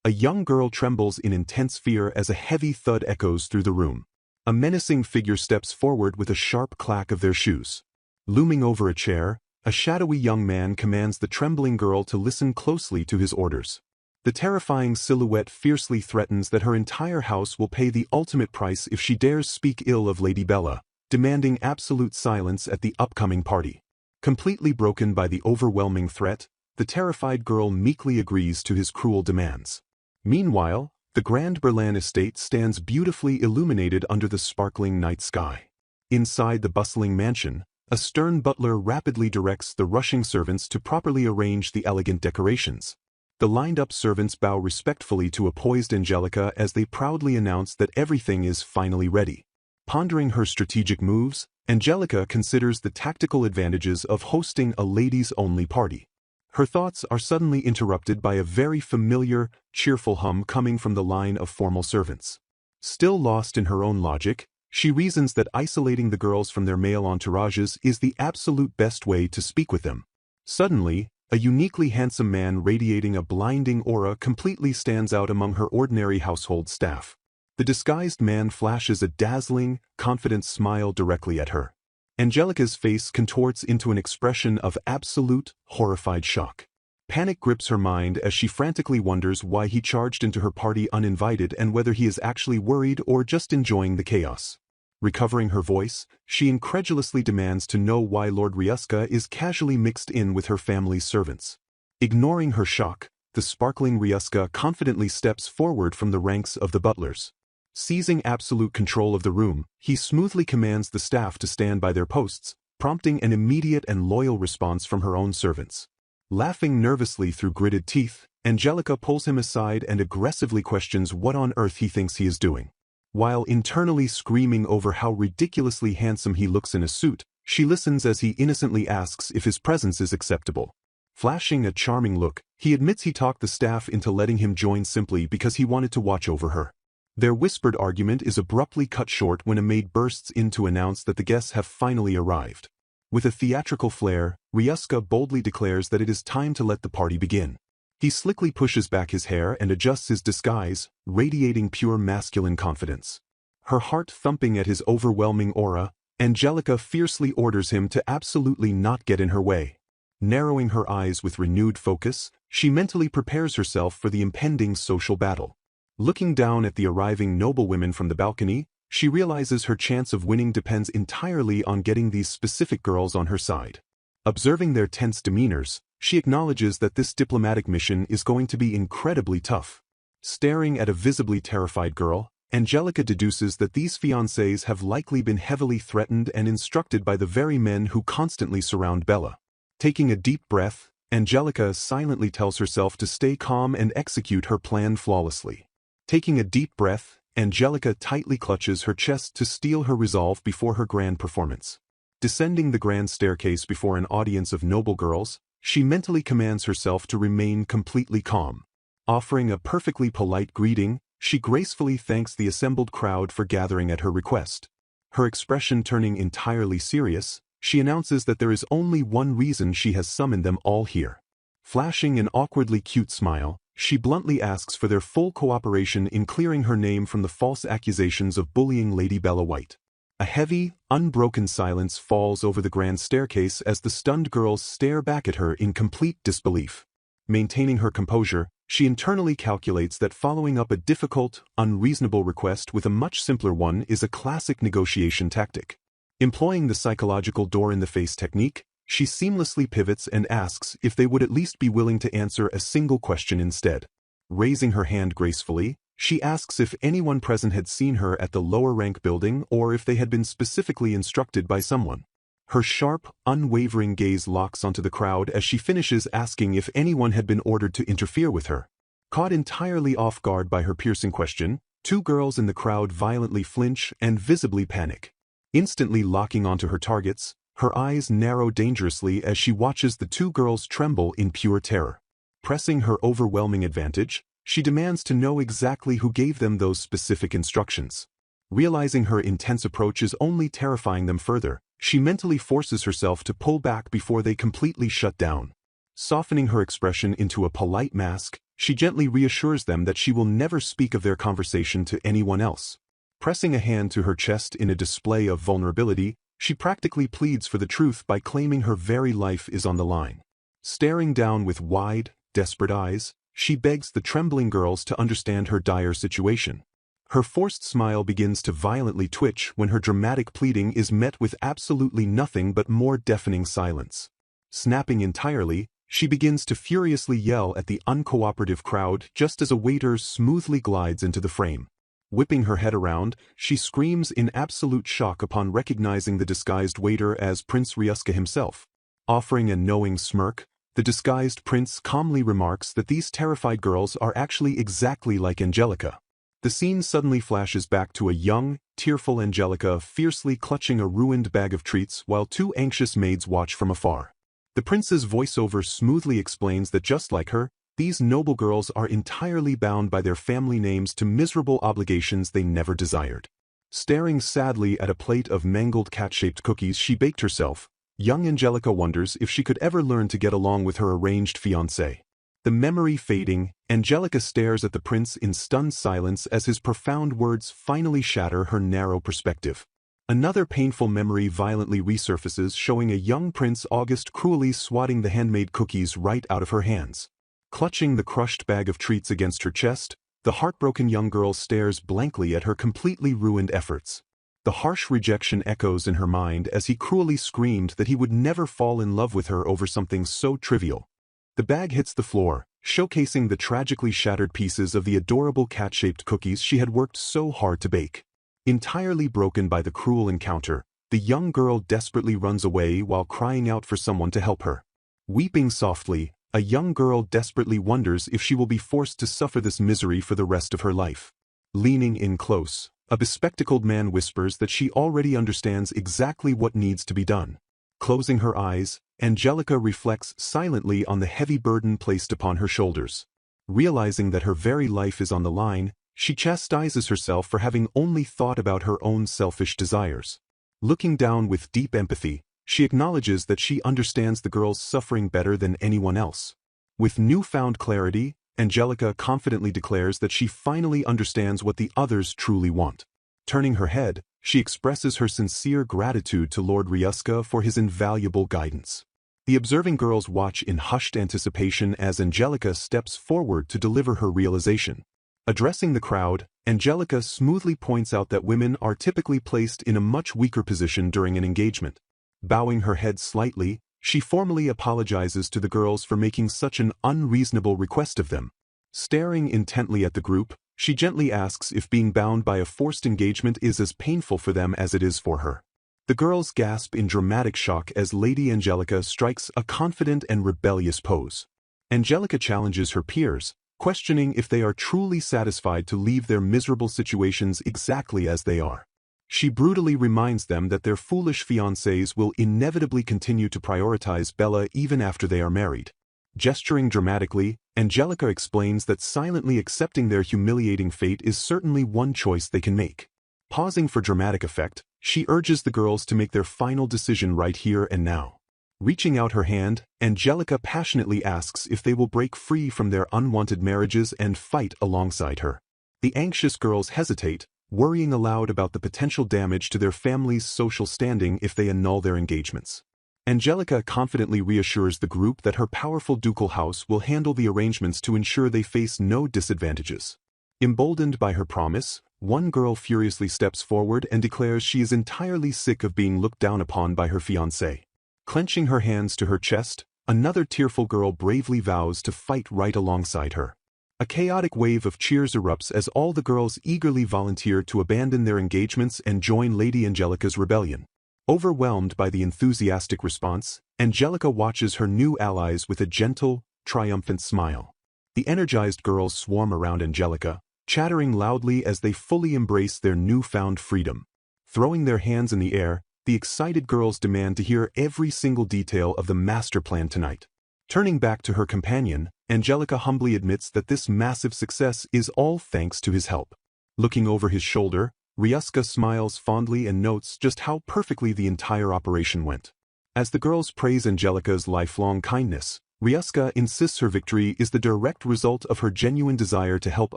A young girl trembles in intense fear as a heavy thud echoes through the room. A menacing figure steps forward with a sharp clack of their shoes. Looming over a chair, a shadowy young man commands the trembling girl to listen closely to his orders. The terrifying silhouette fiercely threatens that her entire house will pay the ultimate price if she dares speak ill of Lady Bella, demanding absolute silence at the upcoming party. Completely broken by the overwhelming threat, the terrified girl meekly agrees to his cruel demands. Meanwhile, the Grand Berlin estate stands beautifully illuminated under the sparkling night sky. Inside the bustling mansion, a stern butler rapidly directs the rushing servants to properly arrange the elegant decorations. The lined-up servants bow respectfully to a poised Angelica as they proudly announce that everything is finally ready. Pondering her strategic moves, Angelica considers the tactical advantages of hosting a ladies-only party. Her thoughts are suddenly interrupted by a very familiar, cheerful hum coming from the line of formal servants. Still lost in her own logic, she reasons that isolating the girls from their male entourages is the absolute best way to speak with them. Suddenly, a uniquely handsome man radiating a blinding aura completely stands out among her ordinary household staff. The disguised man flashes a dazzling, confident smile directly at her. Angelica's face contorts into an expression of absolute, horrified shock. Panic grips her mind as she frantically wonders why he charged into her party uninvited and whether he is actually worried or just enjoying the chaos. Recovering her voice, she incredulously demands to know why Lord Ryusuke is casually mixed in with her family's servants. Ignoring her shock, the sparkling Ryusuke confidently steps forward from the ranks of the butlers. Seizing absolute control of the room, he smoothly commands the staff to stand by their posts, prompting an immediate and loyal response from her own servants. Laughing nervously through gritted teeth, Angelica pulls him aside and aggressively questions what on earth he thinks he is doing. While internally screaming over how ridiculously handsome he looks in a suit, she listens as he innocently asks if his presence is acceptable. Flashing a charming look, he admits he talked the staff into letting him join simply because he wanted to watch over her. Their whispered argument is abruptly cut short when a maid bursts in to announce that the guests have finally arrived. With a theatrical flair, Ryusuke boldly declares that it is time to let the party begin. He slickly pushes back his hair and adjusts his disguise, radiating pure masculine confidence. Her heart thumping at his overwhelming aura, Angelica fiercely orders him to absolutely not get in her way. Narrowing her eyes with renewed focus, she mentally prepares herself for the impending social battle. Looking down at the arriving noblewomen from the balcony, she realizes her chance of winning depends entirely on getting these specific girls on her side. Observing their tense demeanors, she acknowledges that this diplomatic mission is going to be incredibly tough. Staring at a visibly terrified girl, Angelica deduces that these fiancés have likely been heavily threatened and instructed by the very men who constantly surround Bella. Taking a deep breath, Angelica silently tells herself to stay calm and execute her plan flawlessly. Taking a deep breath, Angelica tightly clutches her chest to steel her resolve before her grand performance. Descending the grand staircase before an audience of noble girls, she mentally commands herself to remain completely calm. Offering a perfectly polite greeting, she gracefully thanks the assembled crowd for gathering at her request. Her expression turning entirely serious, she announces that there is only one reason she has summoned them all here. Flashing an awkwardly cute smile, she bluntly asks for their full cooperation in clearing her name from the false accusations of bullying Lady Bella White. A heavy, unbroken silence falls over the grand staircase as the stunned girls stare back at her in complete disbelief. Maintaining her composure, she internally calculates that following up a difficult, unreasonable request with a much simpler one is a classic negotiation tactic. Employing the psychological door-in-the-face technique, she seamlessly pivots and asks if they would at least be willing to answer a single question instead. Raising her hand gracefully, she asks if anyone present had seen her at the lower-rank building or if they had been specifically instructed by someone. Her sharp, unwavering gaze locks onto the crowd as she finishes asking if anyone had been ordered to interfere with her. Caught entirely off guard by her piercing question, two girls in the crowd violently flinch and visibly panic. Instantly locking onto her targets, her eyes narrow dangerously as she watches the two girls tremble in pure terror. Pressing her overwhelming advantage, she demands to know exactly who gave them those specific instructions. Realizing her intense approach is only terrifying them further, she mentally forces herself to pull back before they completely shut down. Softening her expression into a polite mask, she gently reassures them that she will never speak of their conversation to anyone else. Pressing a hand to her chest in a display of vulnerability, she practically pleads for the truth by claiming her very life is on the line. Staring down with wide, desperate eyes, she begs the trembling girls to understand her dire situation. Her forced smile begins to violently twitch when her dramatic pleading is met with absolutely nothing but more deafening silence. Snapping entirely, she begins to furiously yell at the uncooperative crowd just as a waiter smoothly glides into the frame. Whipping her head around, she screams in absolute shock upon recognizing the disguised waiter as Prince Ryusuke himself. Offering a knowing smirk, the disguised prince calmly remarks that these terrified girls are actually exactly like Angelica. The scene suddenly flashes back to a young, tearful Angelica fiercely clutching a ruined bag of treats while two anxious maids watch from afar. The prince's voiceover smoothly explains that just like her, these noble girls are entirely bound by their family names to miserable obligations they never desired. Staring sadly at a plate of mangled cat-shaped cookies she baked herself, young Angelica wonders if she could ever learn to get along with her arranged fiancé. The memory fading, Angelica stares at the prince in stunned silence as his profound words finally shatter her narrow perspective. Another painful memory violently resurfaces, showing a young Prince August cruelly swatting the handmade cookies right out of her hands. Clutching the crushed bag of treats against her chest, the heartbroken young girl stares blankly at her completely ruined efforts. The harsh rejection echoes in her mind as he cruelly screamed that he would never fall in love with her over something so trivial. The bag hits the floor, showcasing the tragically shattered pieces of the adorable cat-shaped cookies she had worked so hard to bake. Entirely broken by the cruel encounter, the young girl desperately runs away while crying out for someone to help her. Weeping softly, a young girl desperately wonders if she will be forced to suffer this misery for the rest of her life. Leaning in close, a bespectacled man whispers that she already understands exactly what needs to be done. Closing her eyes, Angelica reflects silently on the heavy burden placed upon her shoulders. Realizing that her very life is on the line, she chastises herself for having only thought about her own selfish desires. Looking down with deep empathy, she acknowledges that she understands the girl's suffering better than anyone else. With newfound clarity, Angelica confidently declares that she finally understands what the others truly want. Turning her head, she expresses her sincere gratitude to Lord Ryusuke for his invaluable guidance. The observing girls watch in hushed anticipation as Angelica steps forward to deliver her realization. Addressing the crowd, Angelica smoothly points out that women are typically placed in a much weaker position during an engagement. Bowing her head slightly, she formally apologizes to the girls for making such an unreasonable request of them. Staring intently at the group, she gently asks if being bound by a forced engagement is as painful for them as it is for her. The girls gasp in dramatic shock as Lady Angelica strikes a confident and rebellious pose. Angelica challenges her peers, questioning if they are truly satisfied to leave their miserable situations exactly as they are. She brutally reminds them that their foolish fiancés will inevitably continue to prioritize Bella even after they are married. Gesturing dramatically, Angelica explains that silently accepting their humiliating fate is certainly one choice they can make. Pausing for dramatic effect, she urges the girls to make their final decision right here and now. Reaching out her hand, Angelica passionately asks if they will break free from their unwanted marriages and fight alongside her. The anxious girls hesitate, worrying aloud about the potential damage to their family's social standing if they annul their engagements. Angelica confidently reassures the group that her powerful ducal house will handle the arrangements to ensure they face no disadvantages. Emboldened by her promise, one girl furiously steps forward and declares she is entirely sick of being looked down upon by her fiancé. Clenching her hands to her chest, another tearful girl bravely vows to fight right alongside her. A chaotic wave of cheers erupts as all the girls eagerly volunteer to abandon their engagements and join Lady Angelica's rebellion. Overwhelmed by the enthusiastic response, Angelica watches her new allies with a gentle, triumphant smile. The energized girls swarm around Angelica, chattering loudly as they fully embrace their newfound freedom. Throwing their hands in the air, the excited girls demand to hear every single detail of the master plan tonight. Turning back to her companion, Angelica humbly admits that this massive success is all thanks to his help. Looking over his shoulder, Ryusuke smiles fondly and notes just how perfectly the entire operation went. As the girls praise Angelica's lifelong kindness, Ryusuke insists her victory is the direct result of her genuine desire to help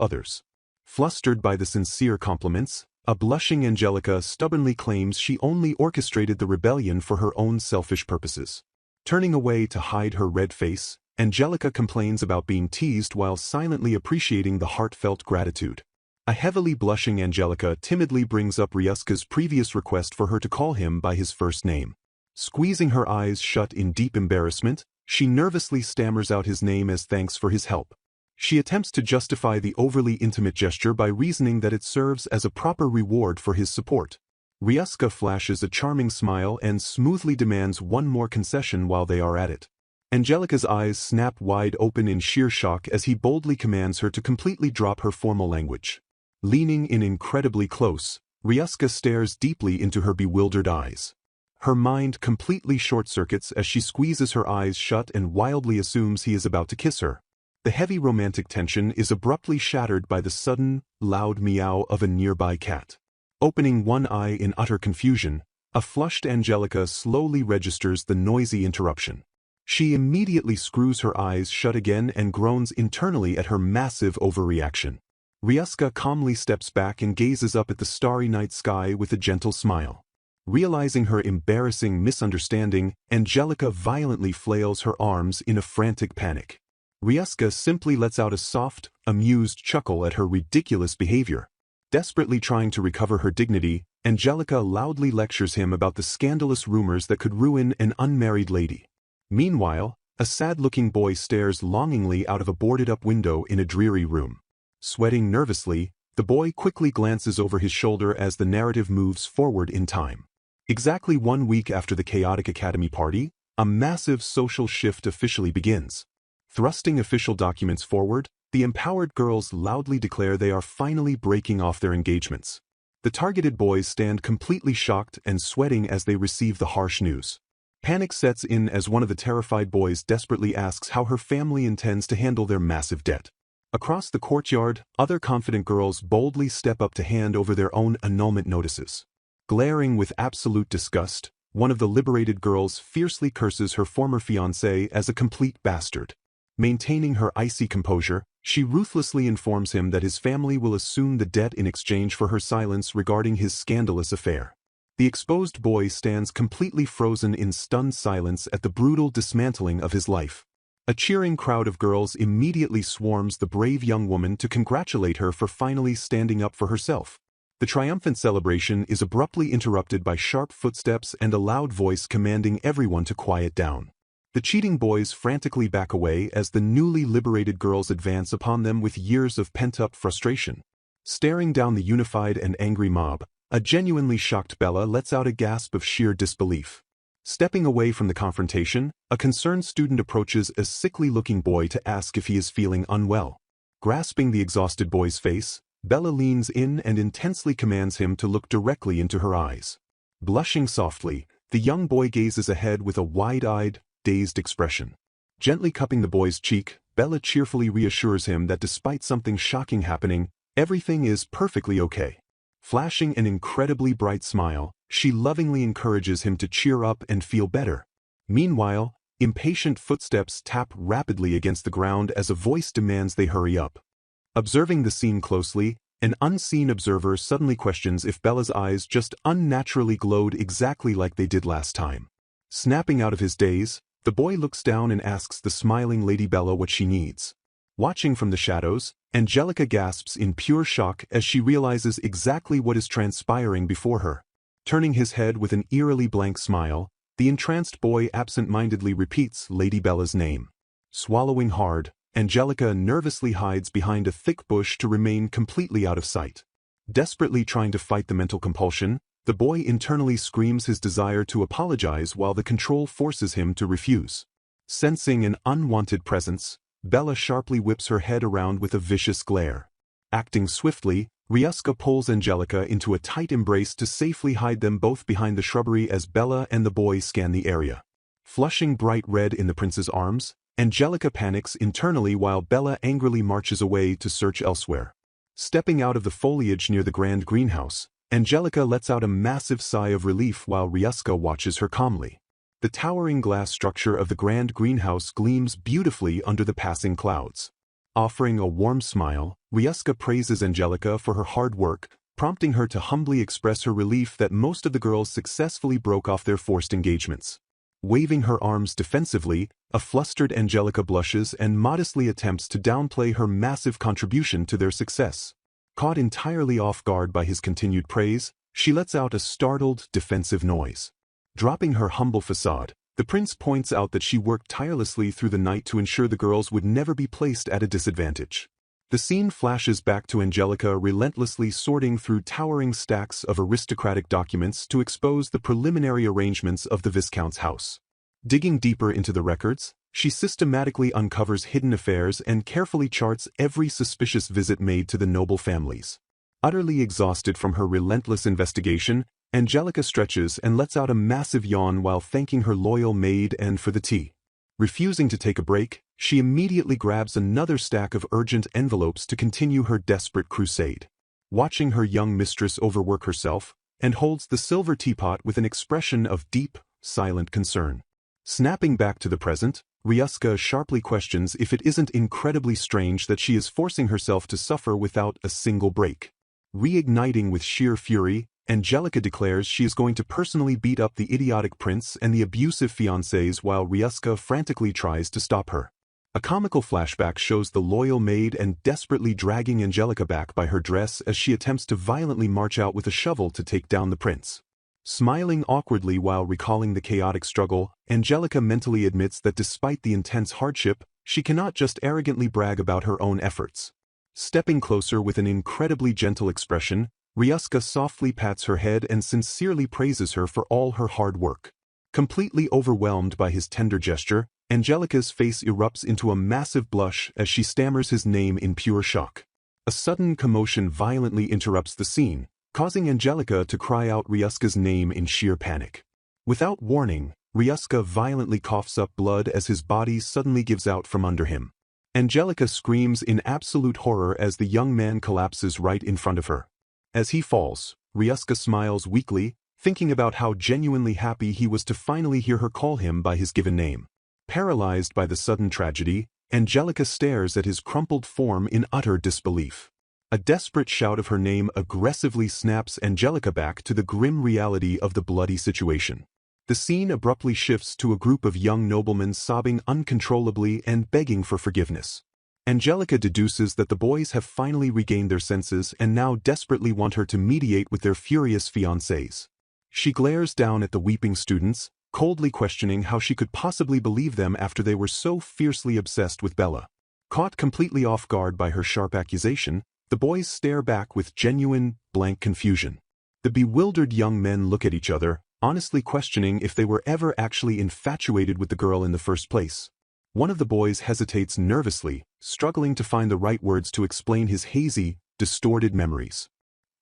others. Flustered by the sincere compliments, a blushing Angelica stubbornly claims she only orchestrated the rebellion for her own selfish purposes. Turning away to hide her red face, Angelica complains about being teased while silently appreciating the heartfelt gratitude. A heavily blushing Angelica timidly brings up Ryusuke's previous request for her to call him by his first name. Squeezing her eyes shut in deep embarrassment, she nervously stammers out his name as thanks for his help. She attempts to justify the overly intimate gesture by reasoning that it serves as a proper reward for his support. Ryusuke flashes a charming smile and smoothly demands one more concession while they are at it. Angelica's eyes snap wide open in sheer shock as he boldly commands her to completely drop her formal language. Leaning in incredibly close, Ryusuke stares deeply into her bewildered eyes. Her mind completely short-circuits as she squeezes her eyes shut and wildly assumes he is about to kiss her. The heavy romantic tension is abruptly shattered by the sudden, loud meow of a nearby cat. Opening one eye in utter confusion, a flushed Angelica slowly registers the noisy interruption. She immediately screws her eyes shut again and groans internally at her massive overreaction. Ryusuke calmly steps back and gazes up at the starry night sky with a gentle smile. Realizing her embarrassing misunderstanding, Angelica violently flails her arms in a frantic panic. Ryusuke simply lets out a soft, amused chuckle at her ridiculous behavior. Desperately trying to recover her dignity, Angelica loudly lectures him about the scandalous rumors that could ruin an unmarried lady. Meanwhile, a sad-looking boy stares longingly out of a boarded-up window in a dreary room. Sweating nervously, the boy quickly glances over his shoulder as the narrative moves forward in time. Exactly 1 week after the chaotic academy party, a massive social shift officially begins. Thrusting official documents forward, the empowered girls loudly declare they are finally breaking off their engagements. The targeted boys stand completely shocked and sweating as they receive the harsh news. Panic sets in as one of the terrified boys desperately asks how her family intends to handle their massive debt. Across the courtyard, other confident girls boldly step up to hand over their own annulment notices. Glaring with absolute disgust, one of the liberated girls fiercely curses her former fiancé as a complete bastard. Maintaining her icy composure, she ruthlessly informs him that his family will assume the debt in exchange for her silence regarding his scandalous affair. The exposed boy stands completely frozen in stunned silence at the brutal dismantling of his life. A cheering crowd of girls immediately swarms the brave young woman to congratulate her for finally standing up for herself. The triumphant celebration is abruptly interrupted by sharp footsteps and a loud voice commanding everyone to quiet down. The cheating boys frantically back away as the newly liberated girls advance upon them with years of pent-up frustration. Staring down the unified and angry mob, a genuinely shocked Bella lets out a gasp of sheer disbelief. Stepping away from the confrontation, a concerned student approaches a sickly-looking boy to ask if he is feeling unwell. Grasping the exhausted boy's face, Bella leans in and intensely commands him to look directly into her eyes. Blushing softly, the young boy gazes ahead with a wide-eyed, dazed expression. Gently cupping the boy's cheek, Bella cheerfully reassures him that despite something shocking happening, everything is perfectly okay. Flashing an incredibly bright smile, she lovingly encourages him to cheer up and feel better. Meanwhile, impatient footsteps tap rapidly against the ground as a voice demands they hurry up. Observing the scene closely, an unseen observer suddenly questions if Bella's eyes just unnaturally glowed exactly like they did last time. Snapping out of his daze, the boy looks down and asks the smiling Lady Bella what she needs. Watching from the shadows, Angelica gasps in pure shock as she realizes exactly what is transpiring before her. Turning his head with an eerily blank smile, the entranced boy absent-mindedly repeats Lady Bella's name. Swallowing hard, Angelica nervously hides behind a thick bush to remain completely out of sight. Desperately trying to fight the mental compulsion, the boy internally screams his desire to apologize while the control forces him to refuse. Sensing an unwanted presence, Bella sharply whips her head around with a vicious glare. Acting swiftly, Ryuska pulls Angelica into a tight embrace to safely hide them both behind the shrubbery as Bella and the boy scan the area. Flushing bright red in the prince's arms, Angelica panics internally while Bella angrily marches away to search elsewhere. Stepping out of the foliage near the grand greenhouse, Angelica lets out a massive sigh of relief while Ryuska watches her calmly. The towering glass structure of the grand greenhouse gleams beautifully under the passing clouds. Offering a warm smile, Ryuska praises Angelica for her hard work, prompting her to humbly express her relief that most of the girls successfully broke off their forced engagements. Waving her arms defensively, a flustered Angelica blushes and modestly attempts to downplay her massive contribution to their success. Caught entirely off guard by his continued praise, she lets out a startled, defensive noise. Dropping her humble facade, the prince points out that she worked tirelessly through the night to ensure the girls would never be placed at a disadvantage. The scene flashes back to Angelica relentlessly sorting through towering stacks of aristocratic documents to expose the preliminary arrangements of the Viscount's house. Digging deeper into the records, she systematically uncovers hidden affairs and carefully charts every suspicious visit made to the noble families. Utterly exhausted from her relentless investigation, Angelica stretches and lets out a massive yawn while thanking her loyal maid and for the tea. Refusing to take a break, she immediately grabs another stack of urgent envelopes to continue her desperate crusade. Watching her young mistress overwork herself, and holds the silver teapot with an expression of deep, silent concern. Snapping back to the present, Ryuska sharply questions if it isn't incredibly strange that she is forcing herself to suffer without a single break. Reigniting with sheer fury, Angelica declares she is going to personally beat up the idiotic prince and the abusive fiancés while Ryuska frantically tries to stop her. A comical flashback shows the loyal maid and desperately dragging Angelica back by her dress as she attempts to violently march out with a shovel to take down the prince. Smiling awkwardly while recalling the chaotic struggle, Angelica mentally admits that despite the intense hardship, she cannot just arrogantly brag about her own efforts. Stepping closer with an incredibly gentle expression, Ryuska softly pats her head and sincerely praises her for all her hard work. Completely overwhelmed by his tender gesture, Angelica's face erupts into a massive blush as she stammers his name in pure shock. A sudden commotion violently interrupts the scene, causing Angelica to cry out Ryuska's name in sheer panic. Without warning, Ryuska violently coughs up blood as his body suddenly gives out from under him. Angelica screams in absolute horror as the young man collapses right in front of her. As he falls, Ryuska smiles weakly, thinking about how genuinely happy he was to finally hear her call him by his given name. Paralyzed by the sudden tragedy, Angelica stares at his crumpled form in utter disbelief. A desperate shout of her name aggressively snaps Angelica back to the grim reality of the bloody situation. The scene abruptly shifts to a group of young noblemen sobbing uncontrollably and begging for forgiveness. Angelica deduces that the boys have finally regained their senses and now desperately want her to mediate with their furious fiancés. She glares down at the weeping students, coldly questioning how she could possibly believe them after they were so fiercely obsessed with Bella. Caught completely off guard by her sharp accusation, the boys stare back with genuine, blank confusion. The bewildered young men look at each other, honestly questioning if they were ever actually infatuated with the girl in the first place. One of the boys hesitates nervously, struggling to find the right words to explain his hazy, distorted memories.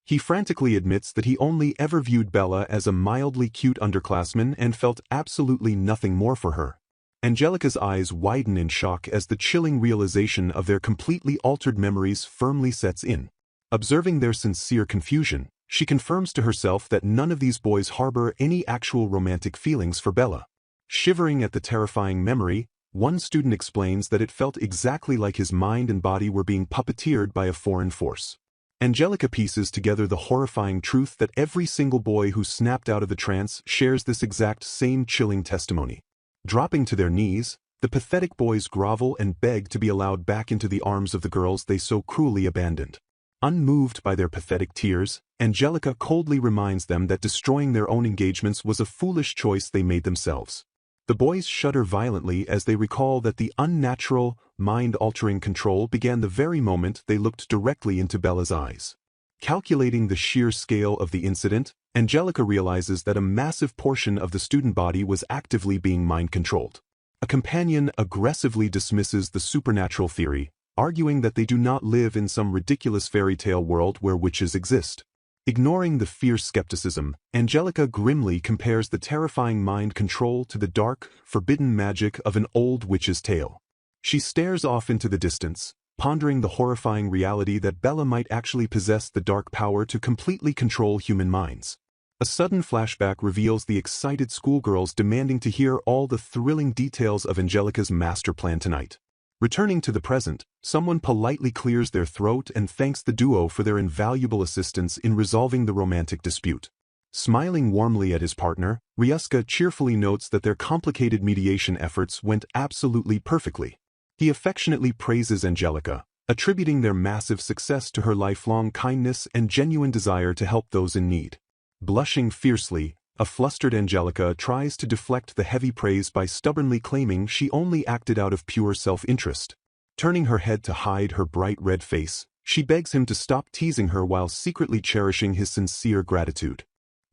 He frantically admits that he only ever viewed Bella as a mildly cute underclassman and felt absolutely nothing more for her. Angelica's eyes widen in shock as the chilling realization of their completely altered memories firmly sets in. Observing their sincere confusion, she confirms to herself that none of these boys harbor any actual romantic feelings for Bella. Shivering at the terrifying memory, one student explains that it felt exactly like his mind and body were being puppeteered by a foreign force. Angelica pieces together the horrifying truth that every single boy who snapped out of the trance shares this exact same chilling testimony. Dropping to their knees, the pathetic boys grovel and beg to be allowed back into the arms of the girls they so cruelly abandoned. Unmoved by their pathetic tears, Angelica coldly reminds them that destroying their own engagements was a foolish choice they made themselves. The boys shudder violently as they recall that the unnatural, mind-altering control began the very moment they looked directly into Bella's eyes. Calculating the sheer scale of the incident, Angelica realizes that a massive portion of the student body was actively being mind-controlled. A companion aggressively dismisses the supernatural theory, arguing that they do not live in some ridiculous fairy tale world where witches exist. Ignoring the fierce skepticism, Angelica grimly compares the terrifying mind control to the dark, forbidden magic of an old witch's tale. She stares off into the distance, pondering the horrifying reality that Bella might actually possess the dark power to completely control human minds. A sudden flashback reveals the excited schoolgirls demanding to hear all the thrilling details of Angelica's master plan tonight. Returning to the present, someone politely clears their throat and thanks the duo for their invaluable assistance in resolving the romantic dispute. Smiling warmly at his partner, Ryusuke cheerfully notes that their complicated mediation efforts went absolutely perfectly. He affectionately praises Angelica, attributing their massive success to her lifelong kindness and genuine desire to help those in need. Blushing fiercely, a flustered Angelica tries to deflect the heavy praise by stubbornly claiming she only acted out of pure self-interest. Turning her head to hide her bright red face, she begs him to stop teasing her while secretly cherishing his sincere gratitude.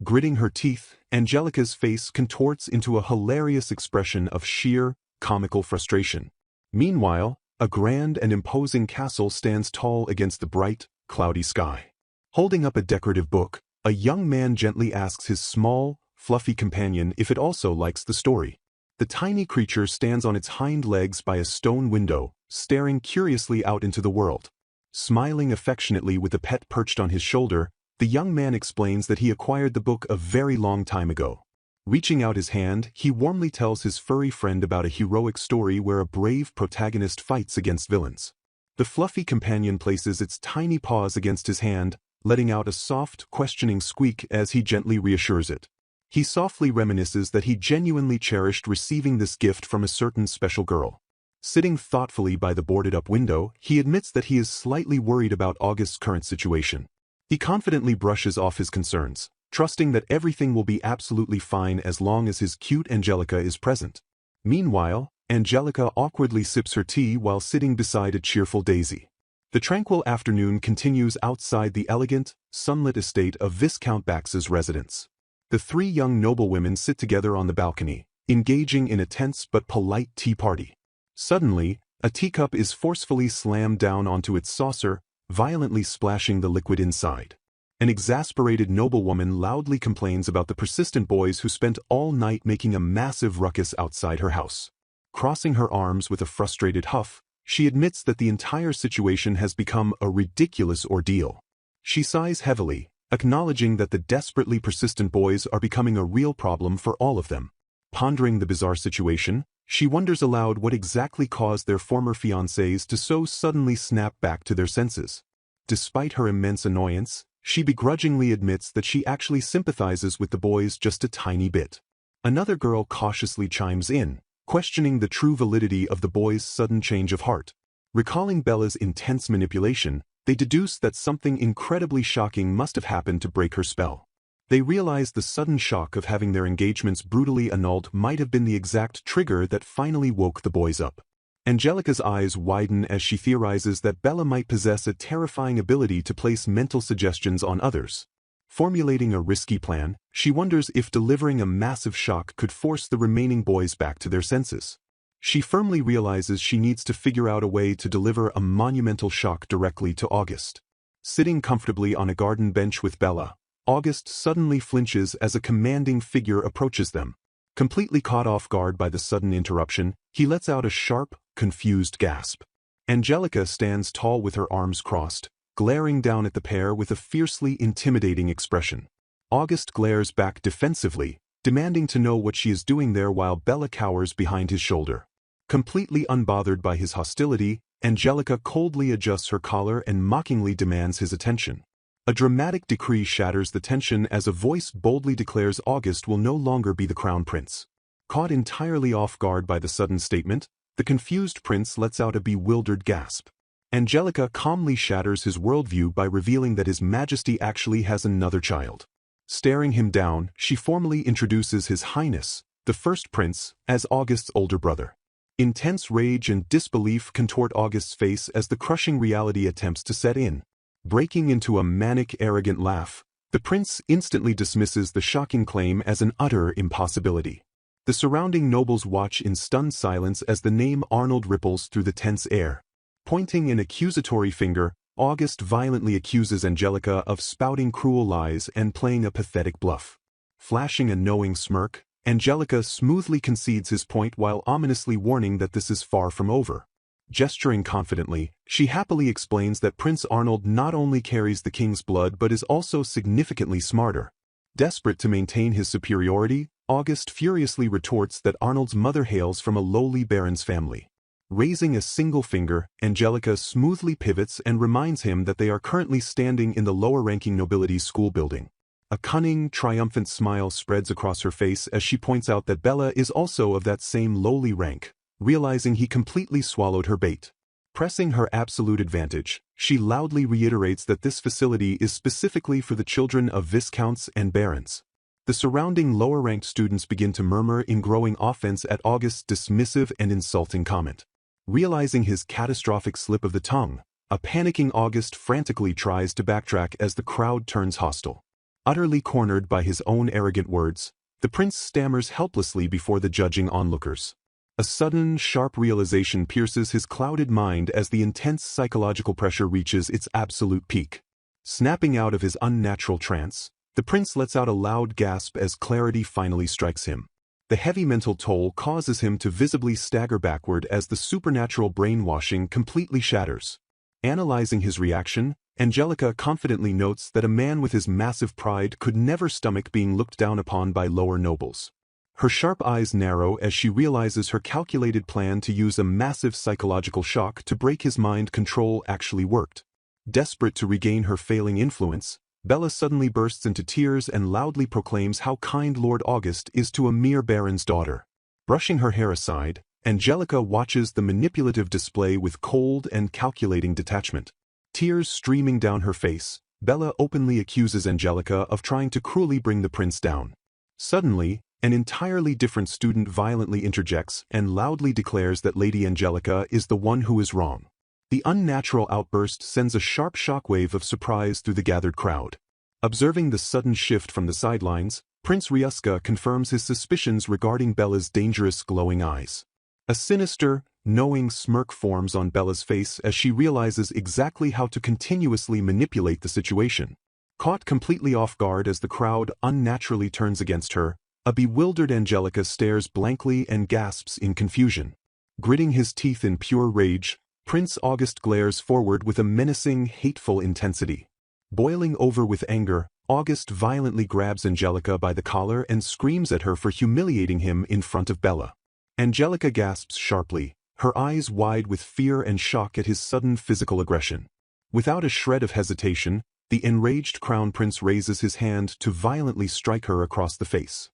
Gritting her teeth, Angelica's face contorts into a hilarious expression of sheer, comical frustration. Meanwhile, a grand and imposing castle stands tall against the bright, cloudy sky. Holding up a decorative book, a young man gently asks his small, fluffy companion if it also likes the story. The tiny creature stands on its hind legs by a stone window, staring curiously out into the world. Smiling affectionately with the pet perched on his shoulder, the young man explains that he acquired the book a very long time ago. Reaching out his hand, he warmly tells his furry friend about a heroic story where a brave protagonist fights against villains. The fluffy companion places its tiny paws against his hand, letting out a soft, questioning squeak as he gently reassures it. He softly reminisces that he genuinely cherished receiving this gift from a certain special girl. Sitting thoughtfully by the boarded-up window, he admits that he is slightly worried about August's current situation. He confidently brushes off his concerns, trusting that everything will be absolutely fine as long as his cute Angelica is present. Meanwhile, Angelica awkwardly sips her tea while sitting beside a cheerful Daisy. The tranquil afternoon continues outside the elegant, sunlit estate of Viscount Bax's residence. The three young noblewomen sit together on the balcony, engaging in a tense but polite tea party. Suddenly, a teacup is forcefully slammed down onto its saucer, violently splashing the liquid inside. An exasperated noblewoman loudly complains about the persistent boys who spent all night making a massive ruckus outside her house. Crossing her arms with a frustrated huff, she admits that the entire situation has become a ridiculous ordeal. She sighs heavily, acknowledging that the desperately persistent boys are becoming a real problem for all of them. Pondering the bizarre situation, she wonders aloud what exactly caused their former fiancés to so suddenly snap back to their senses. Despite her immense annoyance, she begrudgingly admits that she actually sympathizes with the boys just a tiny bit. Another girl cautiously chimes in, questioning the true validity of the boys' sudden change of heart. Recalling Bella's intense manipulation, they deduce that something incredibly shocking must have happened to break her spell. They realize the sudden shock of having their engagements brutally annulled might have been the exact trigger that finally woke the boys up. Angelica's eyes widen as she theorizes that Bella might possess a terrifying ability to place mental suggestions on others. Formulating a risky plan, she wonders if delivering a massive shock could force the remaining boys back to their senses. She firmly realizes she needs to figure out a way to deliver a monumental shock directly to August. Sitting comfortably on a garden bench with Bella, August suddenly flinches as a commanding figure approaches them. Completely caught off guard by the sudden interruption, he lets out a sharp, confused gasp. Angelica stands tall with her arms crossed, glaring down at the pair with a fiercely intimidating expression. August glares back defensively, demanding to know what she is doing there while Bella cowers behind his shoulder. Completely unbothered by his hostility, Angelica coldly adjusts her collar and mockingly demands his attention. A dramatic decree shatters the tension as a voice boldly declares August will no longer be the crown prince. Caught entirely off guard by the sudden statement, the confused prince lets out a bewildered gasp. Angelica calmly shatters his worldview by revealing that His Majesty actually has another child. Staring him down, she formally introduces His Highness, the first prince, as August's older brother. Intense rage and disbelief contort August's face as the crushing reality attempts to set in. Breaking into a manic, arrogant laugh, the prince instantly dismisses the shocking claim as an utter impossibility. The surrounding nobles watch in stunned silence as the name Arnold ripples through the tense air. Pointing an accusatory finger, August violently accuses Angelica of spouting cruel lies and playing a pathetic bluff. Flashing a knowing smirk, Angelica smoothly concedes his point while ominously warning that this is far from over. Gesturing confidently, she happily explains that Prince Arnold not only carries the king's blood but is also significantly smarter. Desperate to maintain his superiority, August furiously retorts that Arnold's mother hails from a lowly baron's family. Raising a single finger, Angelica smoothly pivots and reminds him that they are currently standing in the lower-ranking nobility's school building. A cunning, triumphant smile spreads across her face as she points out that Bella is also of that same lowly rank. Realizing he completely swallowed her bait. Pressing her absolute advantage, she loudly reiterates that this facility is specifically for the children of viscounts and barons. The surrounding lower-ranked students begin to murmur in growing offense at August's dismissive and insulting comment. Realizing his catastrophic slip of the tongue, a panicking August frantically tries to backtrack as the crowd turns hostile. Utterly cornered by his own arrogant words, the prince stammers helplessly before the judging onlookers. A sudden, sharp realization pierces his clouded mind as the intense psychological pressure reaches its absolute peak. Snapping out of his unnatural trance, the prince lets out a loud gasp as clarity finally strikes him. The heavy mental toll causes him to visibly stagger backward as the supernatural brainwashing completely shatters. Analyzing his reaction, Angelica confidently notes that a man with his massive pride could never stomach being looked down upon by lower nobles. Her sharp eyes narrow as she realizes her calculated plan to use a massive psychological shock to break his mind control actually worked. Desperate to regain her failing influence, Bella suddenly bursts into tears and loudly proclaims how kind Lord August is to a mere baron's daughter. Brushing her hair aside, Angelica watches the manipulative display with cold and calculating detachment. Tears streaming down her face, Bella openly accuses Angelica of trying to cruelly bring the prince down. Suddenly, an entirely different student violently interjects and loudly declares that Lady Angelica is the one who is wrong. The unnatural outburst sends a sharp shockwave of surprise through the gathered crowd. Observing the sudden shift from the sidelines, Prince Ryuska confirms his suspicions regarding Bella's dangerous glowing eyes. A sinister, knowing smirk forms on Bella's face as she realizes exactly how to continuously manipulate the situation. Caught completely off guard as the crowd unnaturally turns against her, a bewildered Angelica stares blankly and gasps in confusion. Gritting his teeth in pure rage, Prince August glares forward with a menacing, hateful intensity. Boiling over with anger, August violently grabs Angelica by the collar and screams at her for humiliating him in front of Bella. Angelica gasps sharply, her eyes wide with fear and shock at his sudden physical aggression. Without a shred of hesitation, the enraged crown prince raises his hand to violently strike her across the face.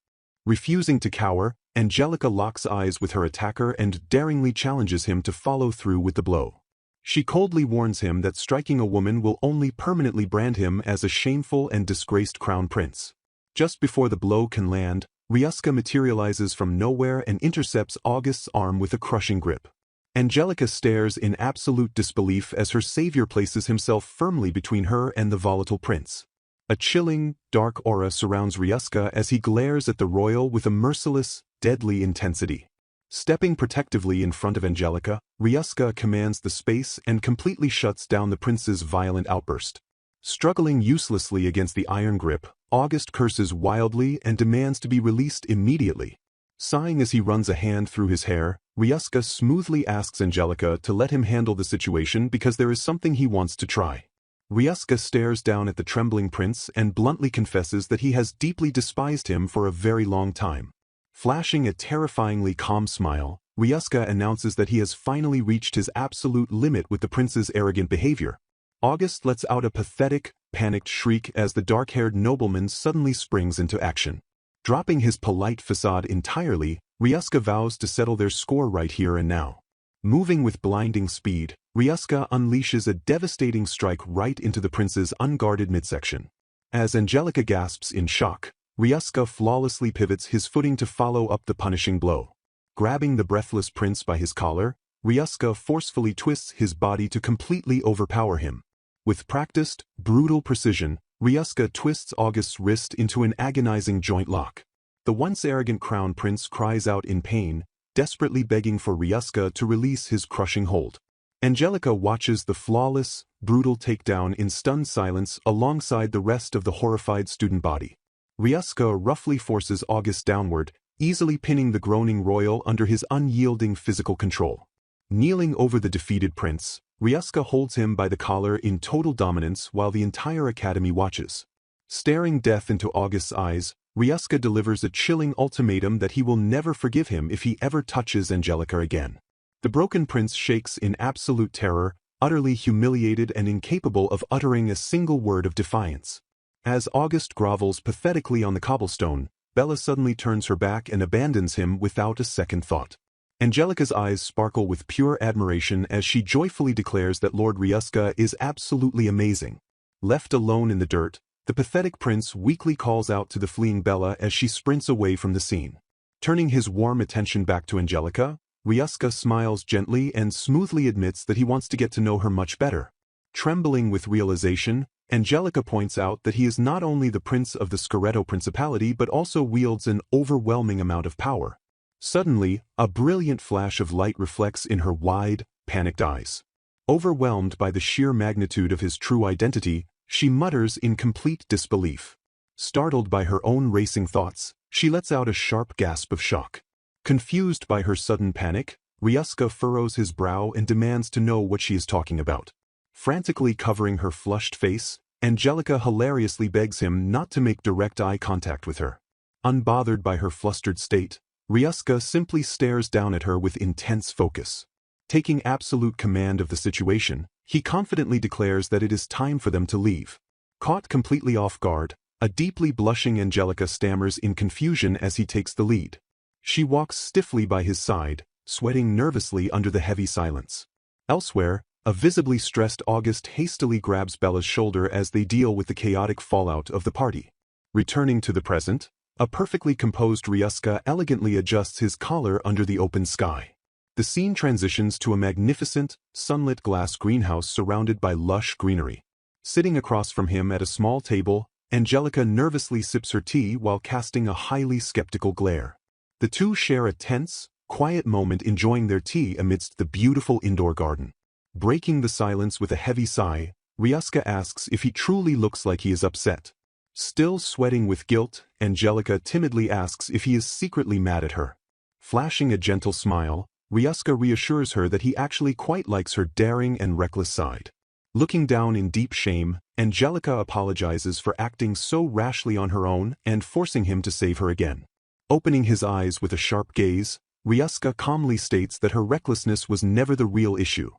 Refusing to cower, Angelica locks eyes with her attacker and daringly challenges him to follow through with the blow. She coldly warns him that striking a woman will only permanently brand him as a shameful and disgraced crown prince. Just before the blow can land, Ryuska materializes from nowhere and intercepts August's arm with a crushing grip. Angelica stares in absolute disbelief as her savior places himself firmly between her and the volatile prince. A chilling, dark aura surrounds Ryuska as he glares at the royal with a merciless, deadly intensity. Stepping protectively in front of Angelica, Ryuska commands the space and completely shuts down the prince's violent outburst. Struggling uselessly against the iron grip, August curses wildly and demands to be released immediately. Sighing as he runs a hand through his hair, Ryuska smoothly asks Angelica to let him handle the situation because there is something he wants to try. Ryuska stares down at the trembling prince and bluntly confesses that he has deeply despised him for a very long time. Flashing a terrifyingly calm smile, Ryuska announces that he has finally reached his absolute limit with the prince's arrogant behavior. August lets out a pathetic, panicked shriek as the dark-haired nobleman suddenly springs into action. Dropping his polite facade entirely, Ryuska vows to settle their score right here and now. Moving with blinding speed, Ryuska unleashes a devastating strike right into the prince's unguarded midsection. As Angelica gasps in shock, Ryuska flawlessly pivots his footing to follow up the punishing blow. Grabbing the breathless prince by his collar, Ryuska forcefully twists his body to completely overpower him. With practiced, brutal precision, Ryuska twists August's wrist into an agonizing joint lock. The once arrogant crown prince cries out in pain, desperately begging for Ryuska to release his crushing hold. Angelica watches the flawless, brutal takedown in stunned silence alongside the rest of the horrified student body. Ryuska roughly forces August downward, easily pinning the groaning royal under his unyielding physical control. Kneeling over the defeated prince, Ryuska holds him by the collar in total dominance while the entire academy watches. Staring death into August's eyes, Ryuska delivers a chilling ultimatum that he will never forgive him if he ever touches Angelica again. The broken prince shakes in absolute terror, utterly humiliated and incapable of uttering a single word of defiance. As August grovels pathetically on the cobblestone, Bella suddenly turns her back and abandons him without a second thought. Angelica's eyes sparkle with pure admiration as she joyfully declares that Lord Ryuska is absolutely amazing. Left alone in the dirt, the pathetic prince weakly calls out to the fleeing Bella as she sprints away from the scene. Turning his warm attention back to Angelica, Ryuska smiles gently and smoothly admits that he wants to get to know her much better. Trembling with realization, Angelica points out that he is not only the prince of the Scoretto Principality but also wields an overwhelming amount of power. Suddenly, a brilliant flash of light reflects in her wide, panicked eyes. Overwhelmed by the sheer magnitude of his true identity, she mutters in complete disbelief. Startled by her own racing thoughts, she lets out a sharp gasp of shock. Confused by her sudden panic, Ryuska furrows his brow and demands to know what she is talking about. Frantically covering her flushed face, Angelica hilariously begs him not to make direct eye contact with her. Unbothered by her flustered state, Ryuska simply stares down at her with intense focus. Taking absolute command of the situation, he confidently declares that it is time for them to leave. Caught completely off guard, a deeply blushing Angelica stammers in confusion as he takes the lead. She walks stiffly by his side, sweating nervously under the heavy silence. Elsewhere, a visibly stressed August hastily grabs Bella's shoulder as they deal with the chaotic fallout of the party. Returning to the present, a perfectly composed Ryuska elegantly adjusts his collar under the open sky. The scene transitions to a magnificent, sunlit glass greenhouse surrounded by lush greenery. Sitting across from him at a small table, Angelica nervously sips her tea while casting a highly skeptical glare. The two share a tense, quiet moment enjoying their tea amidst the beautiful indoor garden. Breaking the silence with a heavy sigh, Ryuska asks if he truly looks like he is upset. Still sweating with guilt, Angelica timidly asks if he is secretly mad at her. Flashing a gentle smile, Ryuska reassures her that he actually quite likes her daring and reckless side. Looking down in deep shame, Angelica apologizes for acting so rashly on her own and forcing him to save her again. Opening his eyes with a sharp gaze, Ryuska calmly states that her recklessness was never the real issue.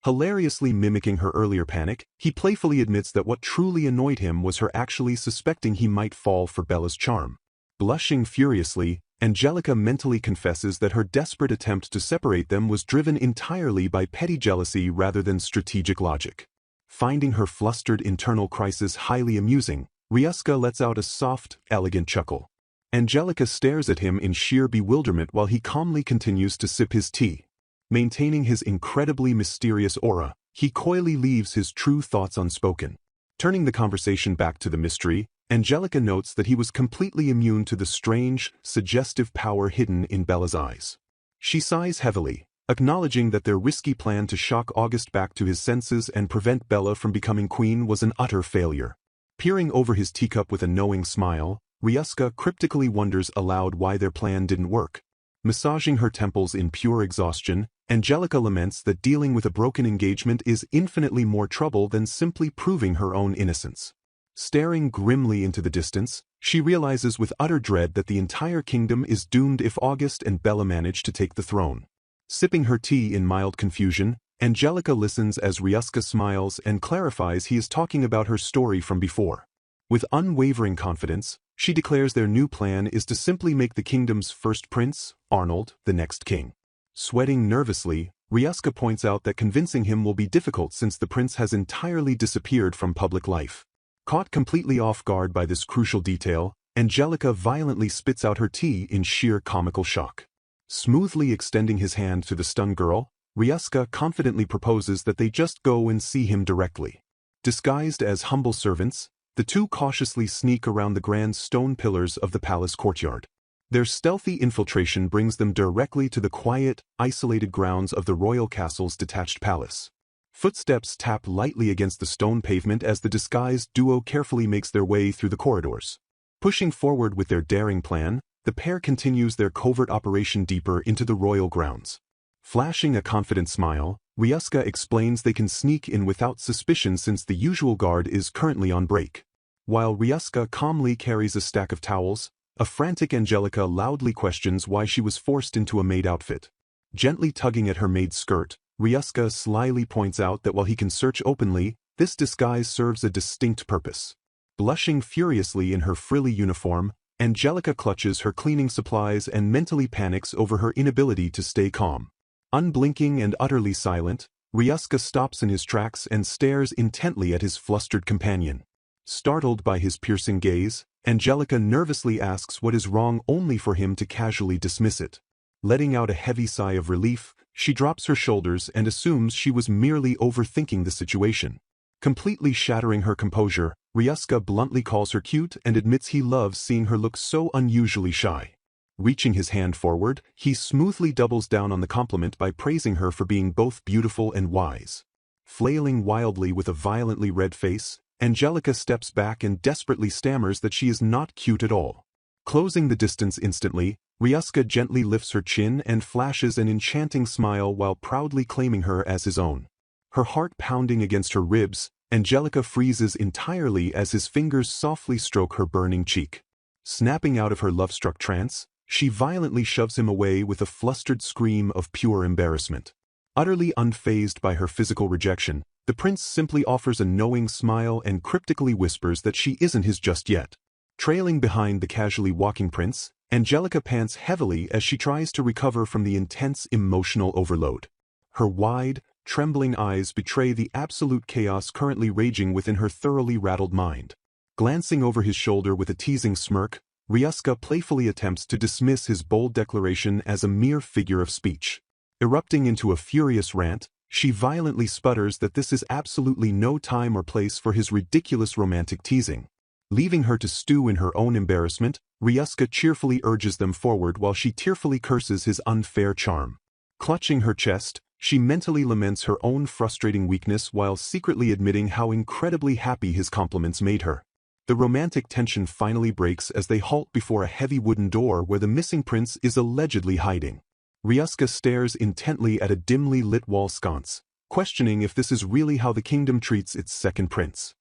Hilariously mimicking her earlier panic, he playfully admits that what truly annoyed him was her actually suspecting he might fall for Bella's charm. Blushing furiously, Angelica mentally confesses that her desperate attempt to separate them was driven entirely by petty jealousy rather than strategic logic. Finding her flustered internal crisis highly amusing, Ryusuke lets out a soft, elegant chuckle. Angelica stares at him in sheer bewilderment while he calmly continues to sip his tea. Maintaining his incredibly mysterious aura, he coyly leaves his true thoughts unspoken. Turning the conversation back to the mystery, Angelica notes that he was completely immune to the strange, suggestive power hidden in Bella's eyes. She sighs heavily, acknowledging that their risky plan to shock August back to his senses and prevent Bella from becoming queen was an utter failure. Peering over his teacup with a knowing smile, Ryusuke cryptically wonders aloud why their plan didn't work. Massaging her temples in pure exhaustion, Angelica laments that dealing with a broken engagement is infinitely more trouble than simply proving her own innocence. Staring grimly into the distance, she realizes with utter dread that the entire kingdom is doomed if August and Bella manage to take the throne. Sipping her tea in mild confusion, Angelica listens as Ryusuke smiles and clarifies he is talking about her story from before. With unwavering confidence, she declares their new plan is to simply make the kingdom's first prince, Arnold, the next king. Sweating nervously, Ryusuke points out that convincing him will be difficult since the prince has entirely disappeared from public life. Caught completely off guard by this crucial detail, Angelica violently spits out her tea in sheer comical shock. Smoothly extending his hand to the stunned girl, Ryusuke confidently proposes that they just go and see him directly. Disguised as humble servants, the two cautiously sneak around the grand stone pillars of the palace courtyard. Their stealthy infiltration brings them directly to the quiet, isolated grounds of the royal castle's detached palace. Footsteps tap lightly against the stone pavement as the disguised duo carefully makes their way through the corridors. Pushing forward with their daring plan, the pair continues their covert operation deeper into the royal grounds. Flashing a confident smile, Ryusuke explains they can sneak in without suspicion since the usual guard is currently on break. While Ryusuke calmly carries a stack of towels, a frantic Angelica loudly questions why she was forced into a maid outfit. Gently tugging at her maid's skirt, Ryusuke slyly points out that while he can search openly, this disguise serves a distinct purpose. Blushing furiously in her frilly uniform, Angelica clutches her cleaning supplies and mentally panics over her inability to stay calm. Unblinking and utterly silent, Ryusuke stops in his tracks and stares intently at his flustered companion. Startled by his piercing gaze, Angelica nervously asks what is wrong only for him to casually dismiss it. Letting out a heavy sigh of relief, she drops her shoulders and assumes she was merely overthinking the situation. Completely shattering her composure, Ryusuke bluntly calls her cute and admits he loves seeing her look so unusually shy. Reaching his hand forward, he smoothly doubles down on the compliment by praising her for being both beautiful and wise. Flailing wildly with a violently red face, Angelica steps back and desperately stammers that she is not cute at all. Closing the distance instantly, Ryusuke gently lifts her chin and flashes an enchanting smile while proudly claiming her as his own. Her heart pounding against her ribs, Angelica freezes entirely as his fingers softly stroke her burning cheek. Snapping out of her love-struck trance, she violently shoves him away with a flustered scream of pure embarrassment. Utterly unfazed by her physical rejection, the prince simply offers a knowing smile and cryptically whispers that she isn't his just yet. Trailing behind the casually walking prince, Angelica pants heavily as she tries to recover from the intense emotional overload. Her wide, trembling eyes betray the absolute chaos currently raging within her thoroughly rattled mind. Glancing over his shoulder with a teasing smirk, Ryusuke playfully attempts to dismiss his bold declaration as a mere figure of speech. Erupting into a furious rant, she violently sputters that this is absolutely no time or place for his ridiculous romantic teasing. Leaving her to stew in her own embarrassment, Ryusuke cheerfully urges them forward while she tearfully curses his unfair charm. Clutching her chest, she mentally laments her own frustrating weakness while secretly admitting how incredibly happy his compliments made her. The romantic tension finally breaks as they halt before a heavy wooden door where the missing prince is allegedly hiding. Ryusuke stares intently at a dimly lit wall sconce, questioning if this is really how the kingdom treats its second prince.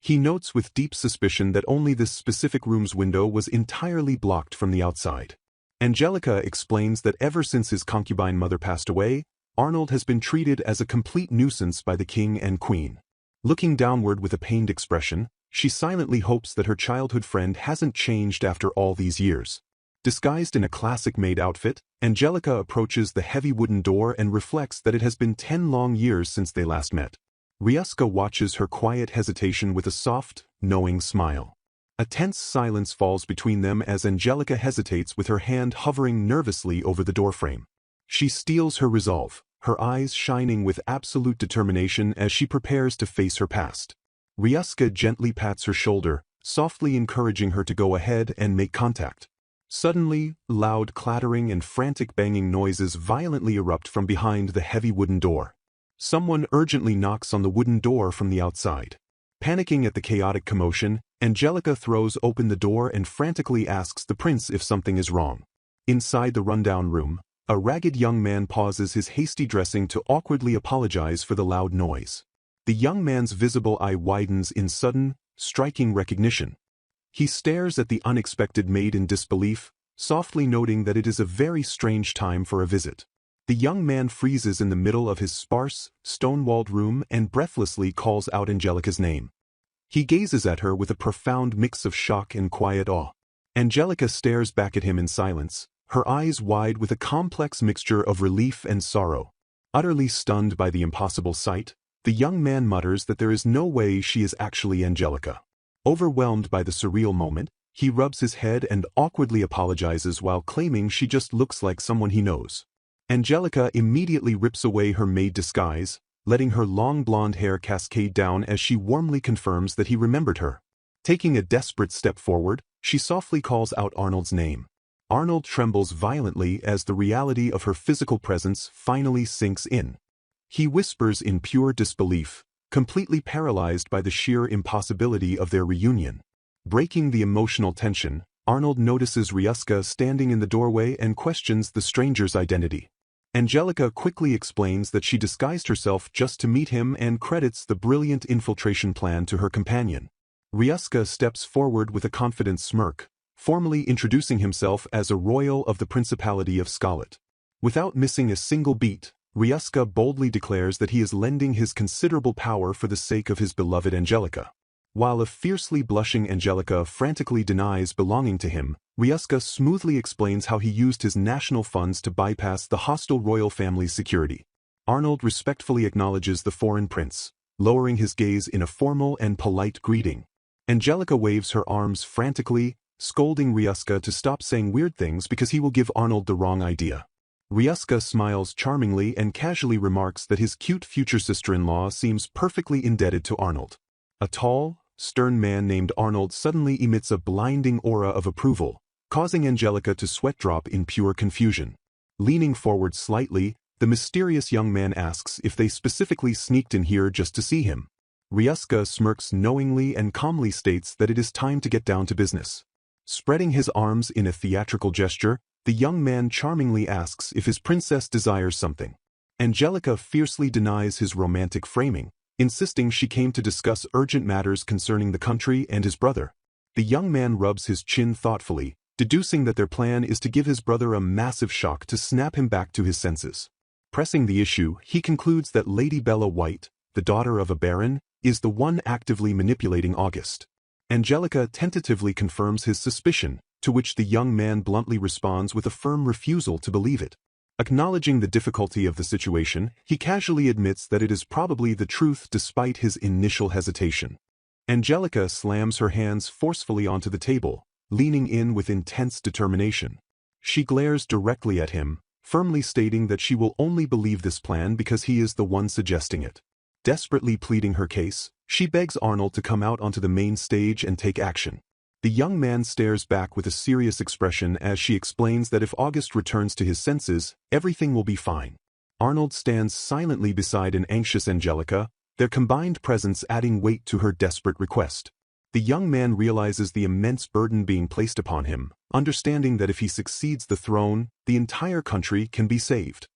He notes with deep suspicion that only this specific room's window was entirely blocked from the outside. Angelica explains that ever since his concubine mother passed away, Arnold has been treated as a complete nuisance by the king and queen. Looking downward with a pained expression, she silently hopes that her childhood friend hasn't changed after all these years. Disguised in a classic maid outfit, Angelica approaches the heavy wooden door and reflects that it has been 10 long years since they last met. Ryuska watches her quiet hesitation with a soft, knowing smile. A tense silence falls between them as Angelica hesitates with her hand hovering nervously over the doorframe. She steels her resolve, her eyes shining with absolute determination as she prepares to face her past. Ryuska gently pats her shoulder, softly encouraging her to go ahead and make contact. Suddenly, loud clattering and frantic banging noises violently erupt from behind the heavy wooden door. Someone urgently knocks on the wooden door from the outside. Panicking at the chaotic commotion, Angelica throws open the door and frantically asks the prince if something is wrong. Inside the rundown room, a ragged young man pauses his hasty dressing to awkwardly apologize for the loud noise. The young man's visible eye widens in sudden, striking recognition. He stares at the unexpected maid in disbelief, softly noting that it is a very strange time for a visit. The young man freezes in the middle of his sparse, stone-walled room and breathlessly calls out Angelica's name. He gazes at her with a profound mix of shock and quiet awe. Angelica stares back at him in silence, her eyes wide with a complex mixture of relief and sorrow. Utterly stunned by the impossible sight, the young man mutters that there is no way she is actually Angelica. Overwhelmed by the surreal moment, he rubs his head and awkwardly apologizes while claiming she just looks like someone he knows. Angelica immediately rips away her maid disguise, letting her long blonde hair cascade down as she warmly confirms that he remembered her. Taking a desperate step forward, she softly calls out Arnold's name. Arnold trembles violently as the reality of her physical presence finally sinks in. He whispers in pure disbelief, completely paralyzed by the sheer impossibility of their reunion. Breaking the emotional tension, Arnold notices Ryuska standing in the doorway and questions the stranger's identity. Angelica quickly explains that she disguised herself just to meet him and credits the brilliant infiltration plan to her companion. Ryuska steps forward with a confident smirk, formally introducing himself as a royal of the Principality of Scarlet. Without missing a single beat, Ryuska boldly declares that he is lending his considerable power for the sake of his beloved Angelica. While a fiercely blushing Angelica frantically denies belonging to him, Ryuska smoothly explains how he used his national funds to bypass the hostile royal family's security. Arnold respectfully acknowledges the foreign prince, lowering his gaze in a formal and polite greeting. Angelica waves her arms frantically, scolding Ryuska to stop saying weird things because he will give Arnold the wrong idea. Ryuska smiles charmingly and casually remarks that his cute future sister-in-law seems perfectly indebted to Arnold. A tall, stern man named Arnold suddenly emits a blinding aura of approval, causing Angelica to sweat drop in pure confusion. Leaning forward slightly, the mysterious young man asks if they specifically sneaked in here just to see him. Ryuska smirks knowingly and calmly states that it is time to get down to business. Spreading his arms in a theatrical gesture, the young man charmingly asks if his princess desires something. Angelica fiercely denies his romantic framing, insisting she came to discuss urgent matters concerning the country and his brother. The young man rubs his chin thoughtfully, deducing that their plan is to give his brother a massive shock to snap him back to his senses. Pressing the issue, he concludes that Lady Bella White, the daughter of a baron, is the one actively manipulating August. Angelica tentatively confirms his suspicion, to which the young man bluntly responds with a firm refusal to believe it. Acknowledging the difficulty of the situation, he casually admits that it is probably the truth despite his initial hesitation. Angelica slams her hands forcefully onto the table, leaning in with intense determination. She glares directly at him, firmly stating that she will only believe this plan because he is the one suggesting it. Desperately pleading her case, she begs Arnold to come out onto the main stage and take action. The young man stares back with a serious expression as she explains that if August returns to his senses, everything will be fine. Arnold stands silently beside an anxious Angelica, their combined presence adding weight to her desperate request. The young man realizes the immense burden being placed upon him, understanding that if he succeeds the throne, the entire country can be saved.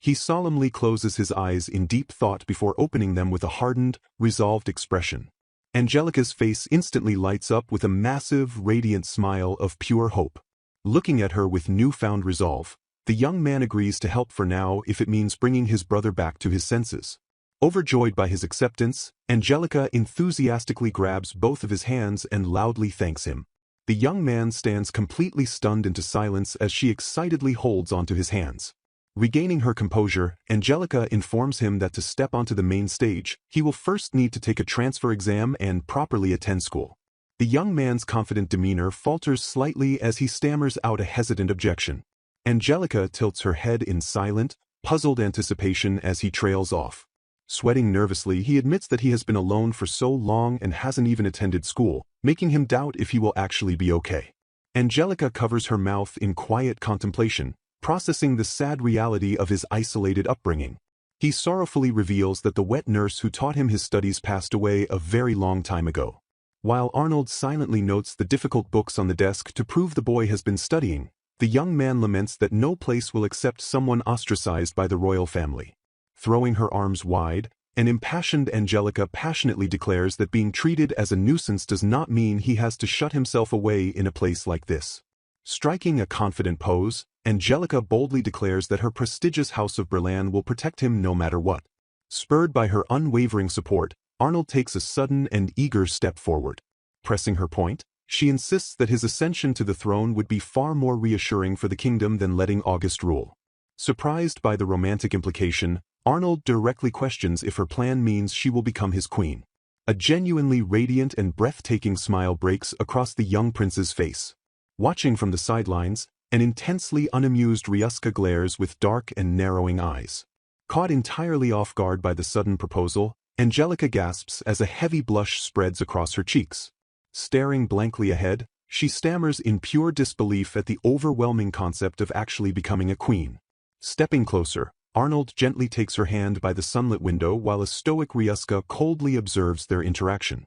He solemnly closes his eyes in deep thought before opening them with a hardened, resolved expression. Angelica's face instantly lights up with a massive, radiant smile of pure hope. Looking at her with newfound resolve, The young man agrees to help for now if it means bringing his brother back to his senses. Overjoyed by his acceptance, Angelica enthusiastically grabs both of his hands and loudly thanks him. The young man stands completely stunned into silence as she excitedly holds onto his hands. Regaining her composure, Angelica informs him that to step onto the main stage, he will first need to take a transfer exam and properly attend school. The young man's confident demeanor falters slightly as he stammers out a hesitant objection. Angelica tilts her head in silent, puzzled anticipation as he trails off. Sweating nervously, he admits that he has been alone for so long and hasn't even attended school, making him doubt if he will actually be okay. Angelica covers her mouth in quiet contemplation, processing the sad reality of his isolated upbringing. He sorrowfully reveals that the wet nurse who taught him his studies passed away a very long time ago. While Arnold silently notes the difficult books on the desk to prove the boy has been studying, the young man laments that no place will accept someone ostracized by the royal family. Throwing her arms wide, an impassioned Angelica passionately declares that being treated as a nuisance does not mean he has to shut himself away in a place like this. Striking a confident pose, Angelica boldly declares that her prestigious House of Berlan will protect him no matter what. Spurred by her unwavering support, Arnold takes a sudden and eager step forward. Pressing her point, she insists that his ascension to the throne would be far more reassuring for the kingdom than letting August rule. Surprised by the romantic implication, Arnold directly questions if her plan means she will become his queen. A genuinely radiant and breathtaking smile breaks across the young prince's face. Watching from the sidelines, an intensely unamused Ryuska glares with dark and narrowing eyes. Caught entirely off guard by the sudden proposal, Angelica gasps as a heavy blush spreads across her cheeks. Staring blankly ahead, she stammers in pure disbelief at the overwhelming concept of actually becoming a queen. Stepping closer, Arnold gently takes her hand by the sunlit window while a stoic Ryuska coldly observes their interaction.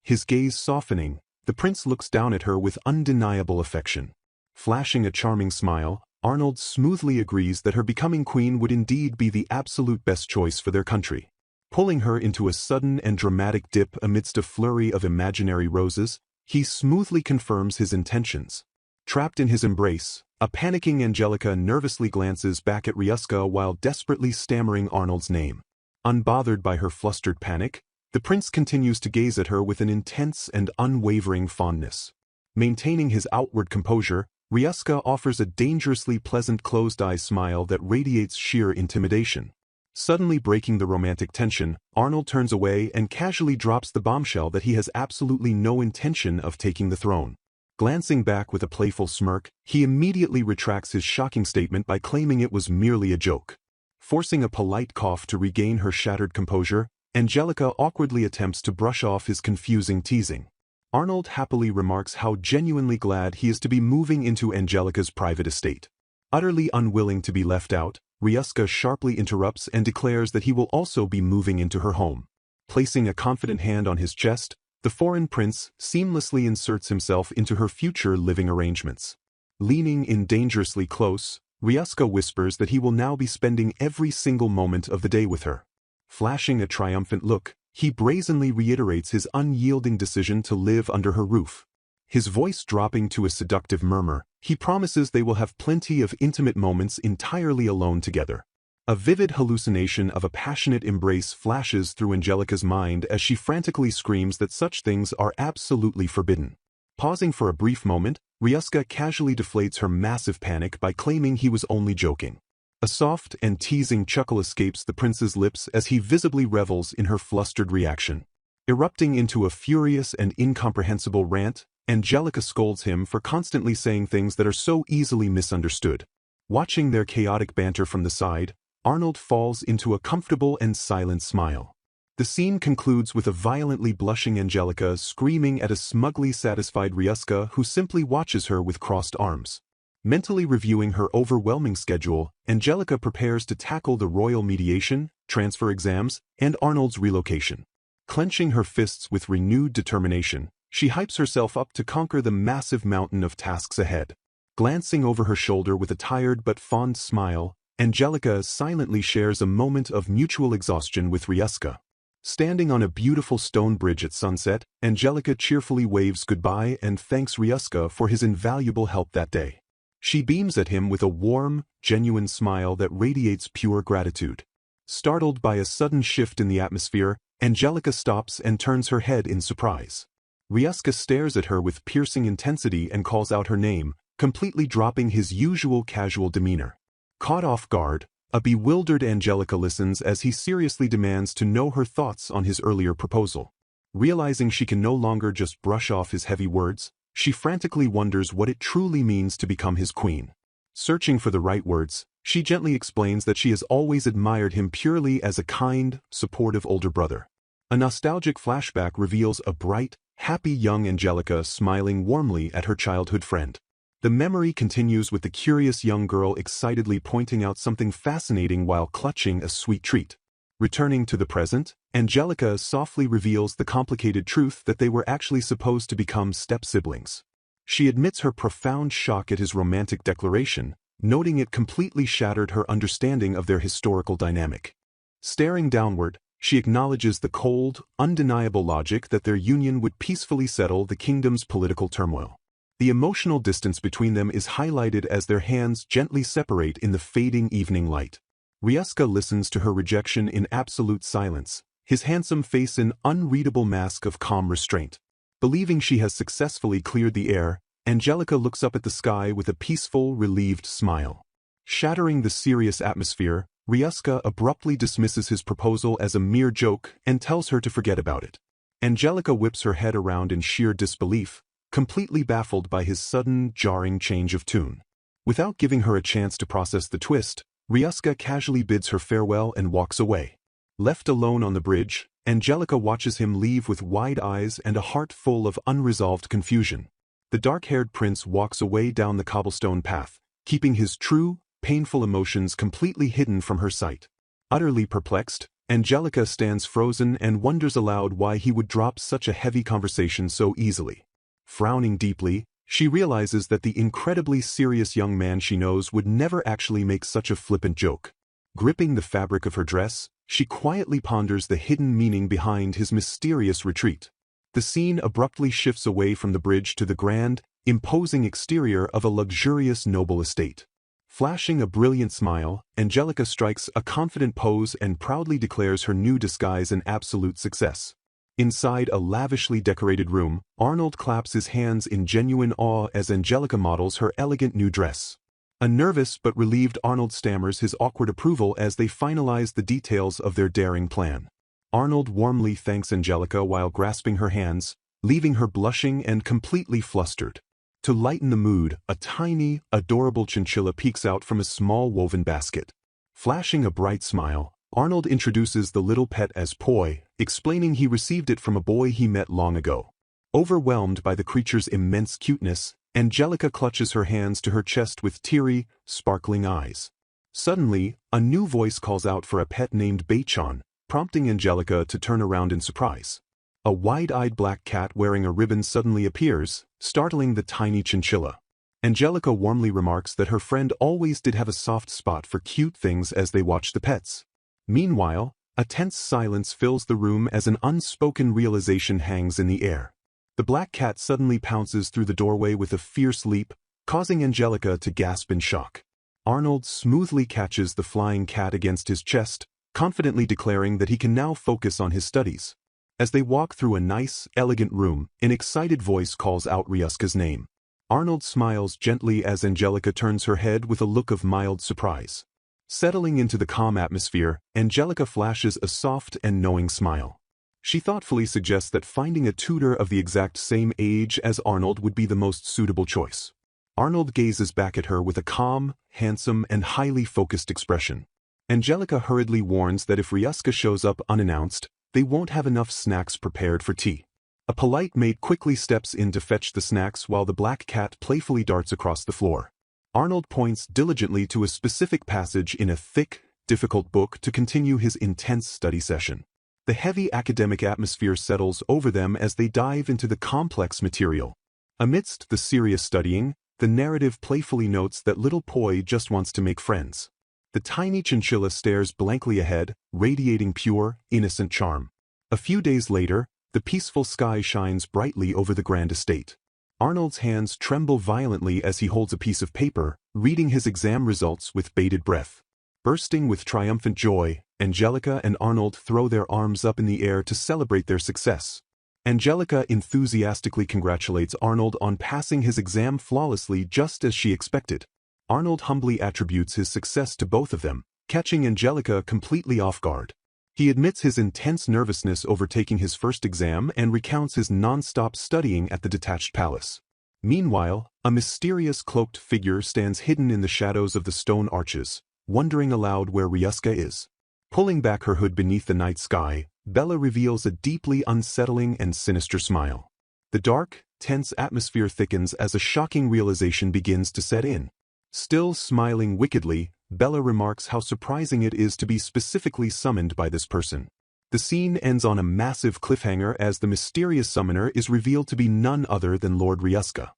His gaze softening, the prince looks down at her with undeniable affection. Flashing a charming smile, Arnold smoothly agrees that her becoming queen would indeed be the absolute best choice for their country. Pulling her into a sudden and dramatic dip amidst a flurry of imaginary roses, he smoothly confirms his intentions. Trapped in his embrace, a panicking Angelica nervously glances back at Ryuska while desperately stammering Arnold's name. Unbothered by her flustered panic, the prince continues to gaze at her with an intense and unwavering fondness. Maintaining his outward composure, Ryuska offers a dangerously pleasant closed-eye smile that radiates sheer intimidation. Suddenly breaking the romantic tension, Arnold turns away and casually drops the bombshell that he has absolutely no intention of taking the throne. Glancing back with a playful smirk, he immediately retracts his shocking statement by claiming it was merely a joke. Forcing a polite cough to regain her shattered composure, Angelica awkwardly attempts to brush off his confusing teasing. Arnold happily remarks how genuinely glad he is to be moving into Angelica's private estate. Utterly unwilling to be left out, Ryuska sharply interrupts and declares that he will also be moving into her home. Placing a confident hand on his chest, the foreign prince seamlessly inserts himself into her future living arrangements. Leaning in dangerously close, Ryuska whispers that he will now be spending every single moment of the day with her. Flashing a triumphant look, he brazenly reiterates his unyielding decision to live under her roof. His voice dropping to a seductive murmur, he promises they will have plenty of intimate moments entirely alone together. A vivid hallucination of a passionate embrace flashes through Angelica's mind as she frantically screams that such things are absolutely forbidden. Pausing for a brief moment, Ryuska casually deflates her massive panic by claiming he was only joking. A soft and teasing chuckle escapes the prince's lips as he visibly revels in her flustered reaction. Erupting into a furious and incomprehensible rant, Angelica scolds him for constantly saying things that are so easily misunderstood. Watching their chaotic banter from the side, Arnold falls into a comfortable and silent smile. The scene concludes with a violently blushing Angelica screaming at a smugly satisfied Ryuska who simply watches her with crossed arms. Mentally reviewing her overwhelming schedule, Angelica prepares to tackle the royal mediation, transfer exams, and Arnold's relocation. Clenching her fists with renewed determination, she hypes herself up to conquer the massive mountain of tasks ahead. Glancing over her shoulder with a tired but fond smile, Angelica silently shares a moment of mutual exhaustion with Ryuska. Standing on a beautiful stone bridge at sunset, Angelica cheerfully waves goodbye and thanks Ryuska for his invaluable help that day. She beams at him with a warm, genuine smile that radiates pure gratitude. Startled by a sudden shift in the atmosphere, Angelica stops and turns her head in surprise. Ryusuke stares at her with piercing intensity and calls out her name, completely dropping his usual casual demeanor. Caught off guard, a bewildered Angelica listens as he seriously demands to know her thoughts on his earlier proposal. Realizing she can no longer just brush off his heavy words, she frantically wonders what it truly means to become his queen. Searching for the right words, she gently explains that she has always admired him purely as a kind, supportive older brother. A nostalgic flashback reveals a bright, happy young Angelica smiling warmly at her childhood friend. The memory continues with the curious young girl excitedly pointing out something fascinating while clutching a sweet treat. Returning to the present, Angelica softly reveals the complicated truth that they were actually supposed to become step-siblings. She admits her profound shock at his romantic declaration, noting it completely shattered her understanding of their historical dynamic. Staring downward, she acknowledges the cold, undeniable logic that their union would peacefully settle the kingdom's political turmoil. The emotional distance between them is highlighted as their hands gently separate in the fading evening light. Ryusuke listens to her rejection in absolute silence, his handsome face an unreadable mask of calm restraint. Believing she has successfully cleared the air, Angelica looks up at the sky with a peaceful, relieved smile. Shattering the serious atmosphere, Ryusuke abruptly dismisses his proposal as a mere joke and tells her to forget about it. Angelica whips her head around in sheer disbelief, completely baffled by his sudden, jarring change of tune. Without giving her a chance to process the twist, Ryusuke casually bids her farewell and walks away. Left alone on the bridge, Angelica watches him leave with wide eyes and a heart full of unresolved confusion. The dark-haired prince walks away down the cobblestone path, keeping his true, painful emotions completely hidden from her sight. Utterly perplexed, Angelica stands frozen and wonders aloud why he would drop such a heavy conversation so easily. Frowning deeply, she realizes that the incredibly serious young man she knows would never actually make such a flippant joke. Gripping the fabric of her dress, she quietly ponders the hidden meaning behind his mysterious retreat. The scene abruptly shifts away from the bridge to the grand, imposing exterior of a luxurious noble estate. Flashing a brilliant smile, Angelica strikes a confident pose and proudly declares her new disguise an absolute success. Inside a lavishly decorated room, Arnold claps his hands in genuine awe as Angelica models her elegant new dress. A nervous but relieved Arnold stammers his awkward approval as they finalize the details of their daring plan. Arnold warmly thanks Angelica while grasping her hands, leaving her blushing and completely flustered. To lighten the mood, a tiny, adorable chinchilla peeks out from a small woven basket. Flashing a bright smile, Arnold introduces the little pet as Poi, explaining he received it from a boy he met long ago. Overwhelmed by the creature's immense cuteness, Angelica clutches her hands to her chest with teary, sparkling eyes. Suddenly, a new voice calls out for a pet named Beichon, prompting Angelica to turn around in surprise. A wide-eyed black cat wearing a ribbon suddenly appears, startling the tiny chinchilla. Angelica warmly remarks that her friend always did have a soft spot for cute things as they watch the pets. Meanwhile, a tense silence fills the room as an unspoken realization hangs in the air. The black cat suddenly pounces through the doorway with a fierce leap, causing Angelica to gasp in shock. Arnold smoothly catches the flying cat against his chest, confidently declaring that he can now focus on his studies. As they walk through a nice, elegant room, an excited voice calls out Ryusuke's name. Arnold smiles gently as Angelica turns her head with a look of mild surprise. Settling into the calm atmosphere, Angelica flashes a soft and knowing smile. She thoughtfully suggests that finding a tutor of the exact same age as Arnold would be the most suitable choice. Arnold gazes back at her with a calm, handsome, and highly focused expression. Angelica hurriedly warns that if Ryusuke shows up unannounced, they won't have enough snacks prepared for tea. A polite maid quickly steps in to fetch the snacks while the black cat playfully darts across the floor. Arnold points diligently to a specific passage in a thick, difficult book to continue his intense study session. The heavy academic atmosphere settles over them as they dive into the complex material. Amidst the serious studying, the narrative playfully notes that little Poi just wants to make friends. The tiny chinchilla stares blankly ahead, radiating pure, innocent charm. A few days later, the peaceful sky shines brightly over the grand estate. Arnold's hands tremble violently as he holds a piece of paper, reading his exam results with bated breath. Bursting with triumphant joy, Angelica and Arnold throw their arms up in the air to celebrate their success. Angelica enthusiastically congratulates Arnold on passing his exam flawlessly just as she expected. Arnold humbly attributes his success to both of them, catching Angelica completely off guard. He admits his intense nervousness over taking his first exam and recounts his non-stop studying at the detached palace. Meanwhile, a mysterious cloaked figure stands hidden in the shadows of the stone arches, wondering aloud where Ryuska is. Pulling back her hood beneath the night sky, Bella reveals a deeply unsettling and sinister smile. The dark, tense atmosphere thickens as a shocking realization begins to set in. Still smiling wickedly, Bella remarks how surprising it is to be specifically summoned by this person. The scene ends on a massive cliffhanger as the mysterious summoner is revealed to be none other than Lord Ryuska.